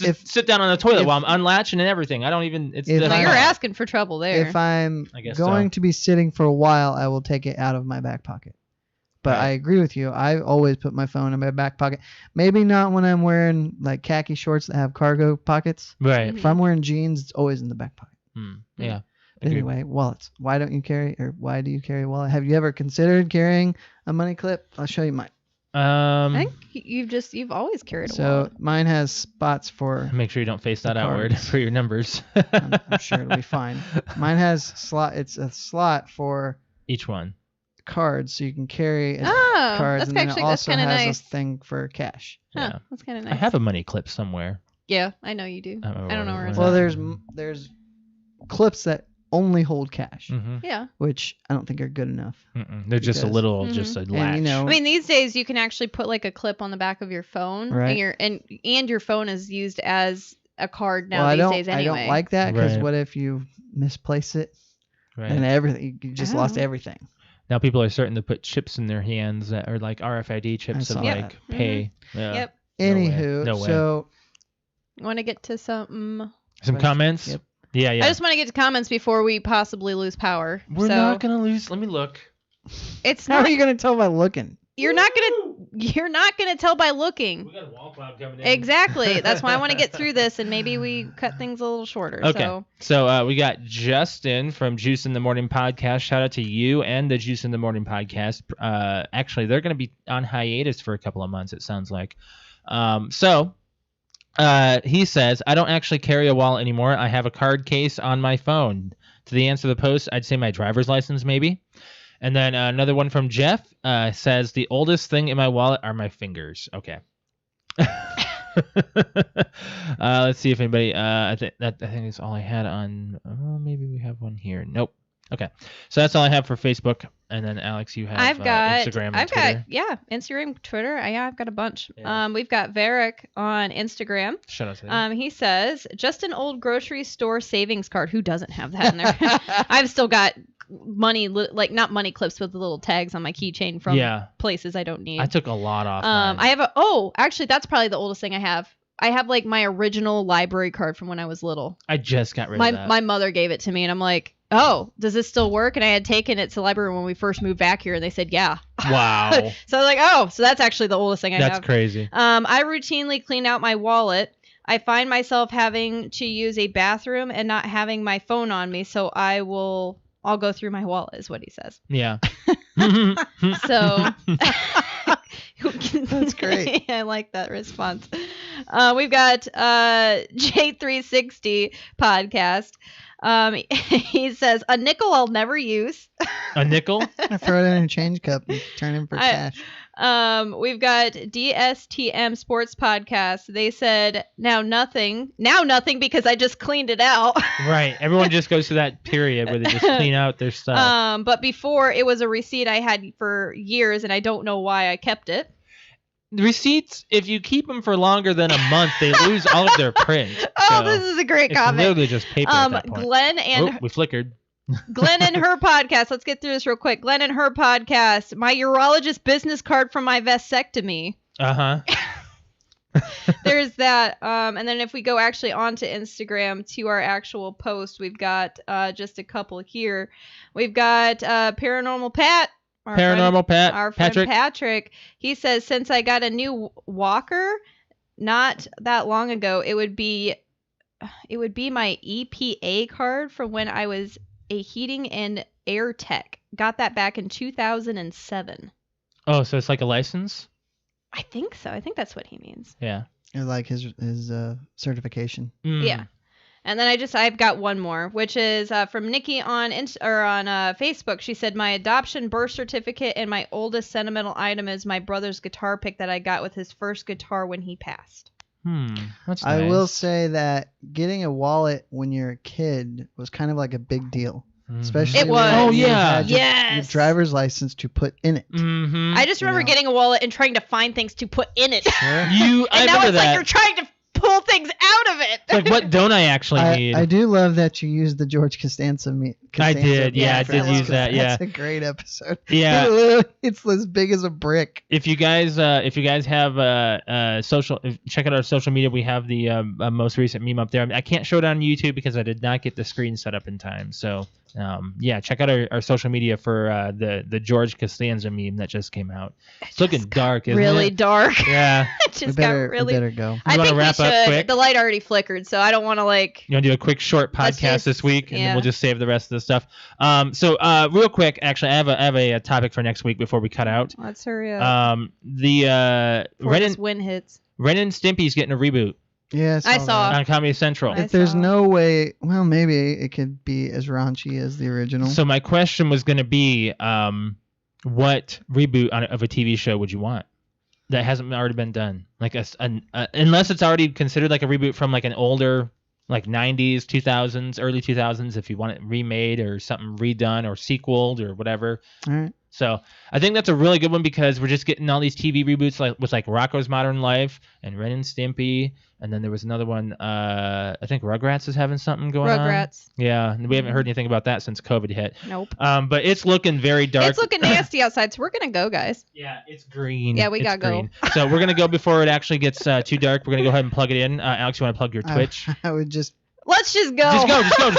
A: If-
B: sit down on the toilet
A: if-
B: while I'm unlatching and everything. I don't even. It's
A: If
B: the
C: So
A: I-
C: you're
B: thought.
C: asking for trouble there.
A: if I'm
B: I guess
A: going
B: so.
A: to be sitting for a while, I will take it out of my back pocket. But
B: Right.
A: I agree with you. I always put my phone in my back pocket. Maybe not when I'm wearing like khaki shorts that have cargo pockets.
B: Right.
C: Mhm.
A: If I'm wearing jeans, it's always in the back pocket.
B: Yeah.
A: But
B: Agreed.
A: anyway, wallets. Why do you carry a wallet? Have you ever considered carrying a money clip? I'll show you mine.
C: I think you've always carried a
A: So
C: wallet.
A: mine has spots for.
B: Make sure you don't face that
A: The
B: outward
A: cards.
B: for your numbers.
A: I'm sure it'll be fine. Mine has slot. It's a slot for
B: Each one.
A: cards, so you can carry
C: Oh,
A: cards,
C: that's
A: and then
C: actually
A: it
C: that's
A: also
C: kind of
A: has
C: nice.
A: a thing for cash.
C: Huh,
B: Yeah.
C: that's kind of
B: I
C: nice.
B: have a money clip somewhere.
C: Yeah, I know you do. I don't know where it's
A: Well,
C: at.
A: there's clips that only hold cash,
B: Mm-hmm.
C: Yeah.
A: which I don't think are good enough.
B: They're just a
A: Because-
B: little, just a
C: Mhm.
B: latch.
A: And you know,
C: I mean, these days you can actually put like a clip on the back of your phone,
A: Right.
C: and your phone is used as a card now
A: well, I
C: these
A: don't
C: days anyway.
A: I don't like that because
B: Right.
A: what if you misplace it
B: right.
A: and everything? You just lost
C: Oh.
A: everything.
B: Now people are starting to put chips in their hands that are like RFID chips
A: I
B: of
A: saw
B: like
C: that.
B: pay. Yeah.
C: Yep.
B: No way.
A: Anywho,
B: No way.
A: so
C: Want to get to some?
B: Some comments?
A: Yep.
B: Yeah, yeah.
C: I just want to get to comments before we possibly lose power.
B: We're
C: so
B: not gonna lose. Let me look.
C: it's
A: how
C: not.
A: are you gonna tell by looking?
C: You're not gonna tell by looking.
B: got a wall cloud coming in.
C: Exactly. That's why I want to get through this, and maybe we cut things a little shorter.
B: Okay. So we got Justin from Juice in the Morning Podcast. Shout out to you and the Juice in the Morning Podcast. Actually, they're going to be on hiatus for a couple of months, it sounds like. He says, I don't actually carry a wallet anymore. I have a card case on my phone. To the answer to the post, I'd say my driver's license, maybe. And then another one from Jeff says, the oldest thing in my wallet are my fingers. Okay. Let's see if anybody. I think that's all I had on. Maybe we have one here. Nope. Okay, so that's all I have for Facebook. And then Alex, you have Instagram and Twitter.
C: Instagram, Twitter. I've got a bunch.
B: Yeah.
C: We've got Varric on Instagram.
B: Shout out to them.
C: He says, just an old grocery store savings card. Who doesn't have that in there? I've still got money, like not money clips with the little tags on my keychain from places I don't need.
B: I took a lot off. Mine.
C: I have actually that's probably the oldest thing I have. I have like my original library card from when I was little.
B: I just got rid of that.
C: My mother gave it to me, and I'm like, oh, does this still work? And I had taken it to the library when we first moved back here, and they said, yeah.
B: Wow.
C: So I was like, oh, so that's actually the oldest thing I have.
B: That's crazy.
C: I routinely clean out my wallet. I find myself having to use a bathroom and not having my phone on me, so I'll go through my wallet, is what he says.
B: Yeah.
C: So
A: That's great.
C: I like that response. We've got J360 podcast. He says, a nickel I'll never use.
B: A nickel?
A: I throw it in a change cup and turn in for cash.
C: We've got DSTM Sports Podcast. They said, now nothing because I just cleaned it out.
B: Right. Everyone just goes through that period where they just clean out their stuff.
C: But before, it was a receipt I had for years, and I don't know why I kept it.
B: Receipts, if you keep them for longer than a month, they lose all of their print.
C: Oh,
B: So
C: this is a great
B: it's
C: comment.
B: literally just paper at that point.
C: Glenn and
B: we flickered.
C: Glenn and her podcast. Let's get through this real quick. Glenn and her podcast. My urologist business card from my vasectomy.
B: Uh-huh.
C: There's that. And then if we go actually onto Instagram to our actual post, we've got just a couple here. We've got Paranormal Pat. Our
B: Paranormal
C: friend,
B: Pat.
C: Our friend
B: Patrick.
C: Patrick. He says, since I got a new walker not that long ago, it would be my EPA card from when I was a heating and air tech. Got that back in 2007.
B: Oh, so it's like a license?
C: I think so. I think that's what he means.
B: Yeah.
A: Or like his certification.
B: Mm.
C: Yeah. And then I've got one more, which is from Nikki on Facebook. She said, my adoption birth certificate and my oldest sentimental item is my brother's guitar pick that I got with his first guitar when he passed.
B: That's nice.
A: I will say that getting a wallet when you're a kid was kind of like a big deal. Especially
C: It
A: when
C: was.
B: Oh,
A: you
B: yeah.
A: had your
C: Yes.
A: driver's license to put in it.
B: Mm-hmm.
C: I just remember
A: know.
C: getting a wallet and trying to find things to put in it.
A: Sure.
C: And
B: I
C: now
B: remember
C: it's
B: that.
C: like you're trying to pull things out of it.
B: It's like, what don't I actually need?
A: I do love that you used the George Costanza.
B: I did, yeah, I did use that, yeah.
A: That's a great episode.
B: Yeah.
A: It's as big as a brick.
B: If you guys have social, check out our social media. We have the most recent meme up there. I can't show it on YouTube because I did not get the screen set up in time. So check out our social media for the George Costanza meme that just came out. It's looking dark, isn't
C: really
B: it?
C: dark.
B: Yeah.
C: It just
A: we
C: got
A: better
C: really.
A: go.
C: I
B: wanna
C: think
B: wrap
C: we
B: up
C: should.
B: quick?
C: The light already flickered, so I don't want to like.
B: You want to do a quick short
C: Let's
B: podcast
C: just-
B: this week, and then
C: yeah.
B: we'll just save the rest of the stuff. So real quick, actually, I have a topic for next week before we cut out.
C: Let's hurry up.
B: The
C: Before this win hits.
B: Ren and Stimpy's getting a reboot.
A: Yeah,
C: I saw.
A: that.
B: On Comedy Central.
A: If there's no way, well, maybe it could be as raunchy as the original.
B: So my question was going to be, what reboot of a TV show would you want that hasn't already been done? Like unless it's already considered like a reboot from like an older, like 90s, 2000s, early 2000s, if you want it remade or something redone or sequeled or whatever.
A: All right.
B: So I think that's a really good one because we're just getting all these TV reboots like with like Rocko's Modern Life and Ren and Stimpy, and then there was another one. I think Rugrats is having something going on.
C: Rugrats.
B: Yeah, and we haven't heard anything about that since COVID hit.
C: Nope.
B: But it's looking very dark.
C: It's looking nasty outside, so we're gonna go, guys.
B: Yeah, it's green.
C: Yeah, we
B: It's
C: gotta go.
B: green. So we're gonna go before it actually gets too dark. We're gonna go ahead and plug it in. Alex, you want to plug your Twitch?
A: I would just.
C: Let's just go.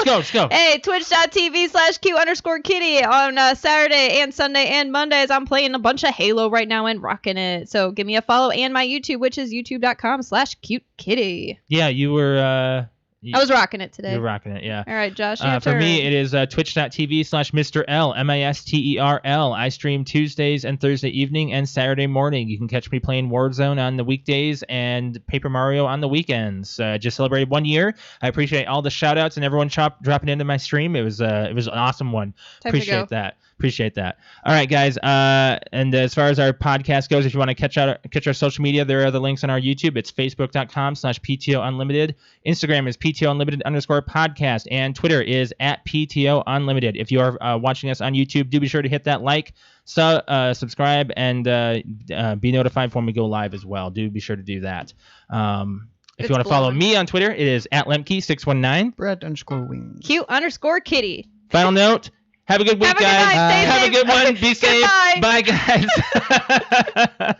B: Just go.
C: Hey, twitch.tv/Q_kitty on Saturday and Sunday and Mondays. I'm playing a bunch of Halo right now and rocking it. So give me a follow and my YouTube, which is youtube.com/cutekitty.
B: Yeah, you were.
C: I was rocking it today.
B: You're rocking it, yeah.
C: All right, Josh. Your
B: For
C: turn.
B: me, it is twitch.tv/Mr. L, MISTERL. I stream Tuesdays and Thursday evening and Saturday morning. You can catch me playing Warzone on the weekdays and Paper Mario on the weekends. Just celebrated 1 year. I appreciate all the shout outs and everyone dropping into my stream. It was an awesome one. Appreciate that. All right, guys. And as far as our podcast goes, if you want to catch our social media, there are the links on our YouTube. It's facebook.com/PTOUnlimited. Instagram is PTOUnlimited_podcast. And Twitter is @PTOUnlimited. If you are watching us on YouTube, do be sure to hit that like, subscribe, and be notified when we go live as well. Do be sure to do that. If you want to follow me on Twitter, it is @Lemke619.
A: Brett_Wings.
C: Q_kitty.
B: Final note. Have a good week, guys.
C: Have a good night.
B: Have a good one. Be safe.
C: Goodbye.
B: Bye, guys.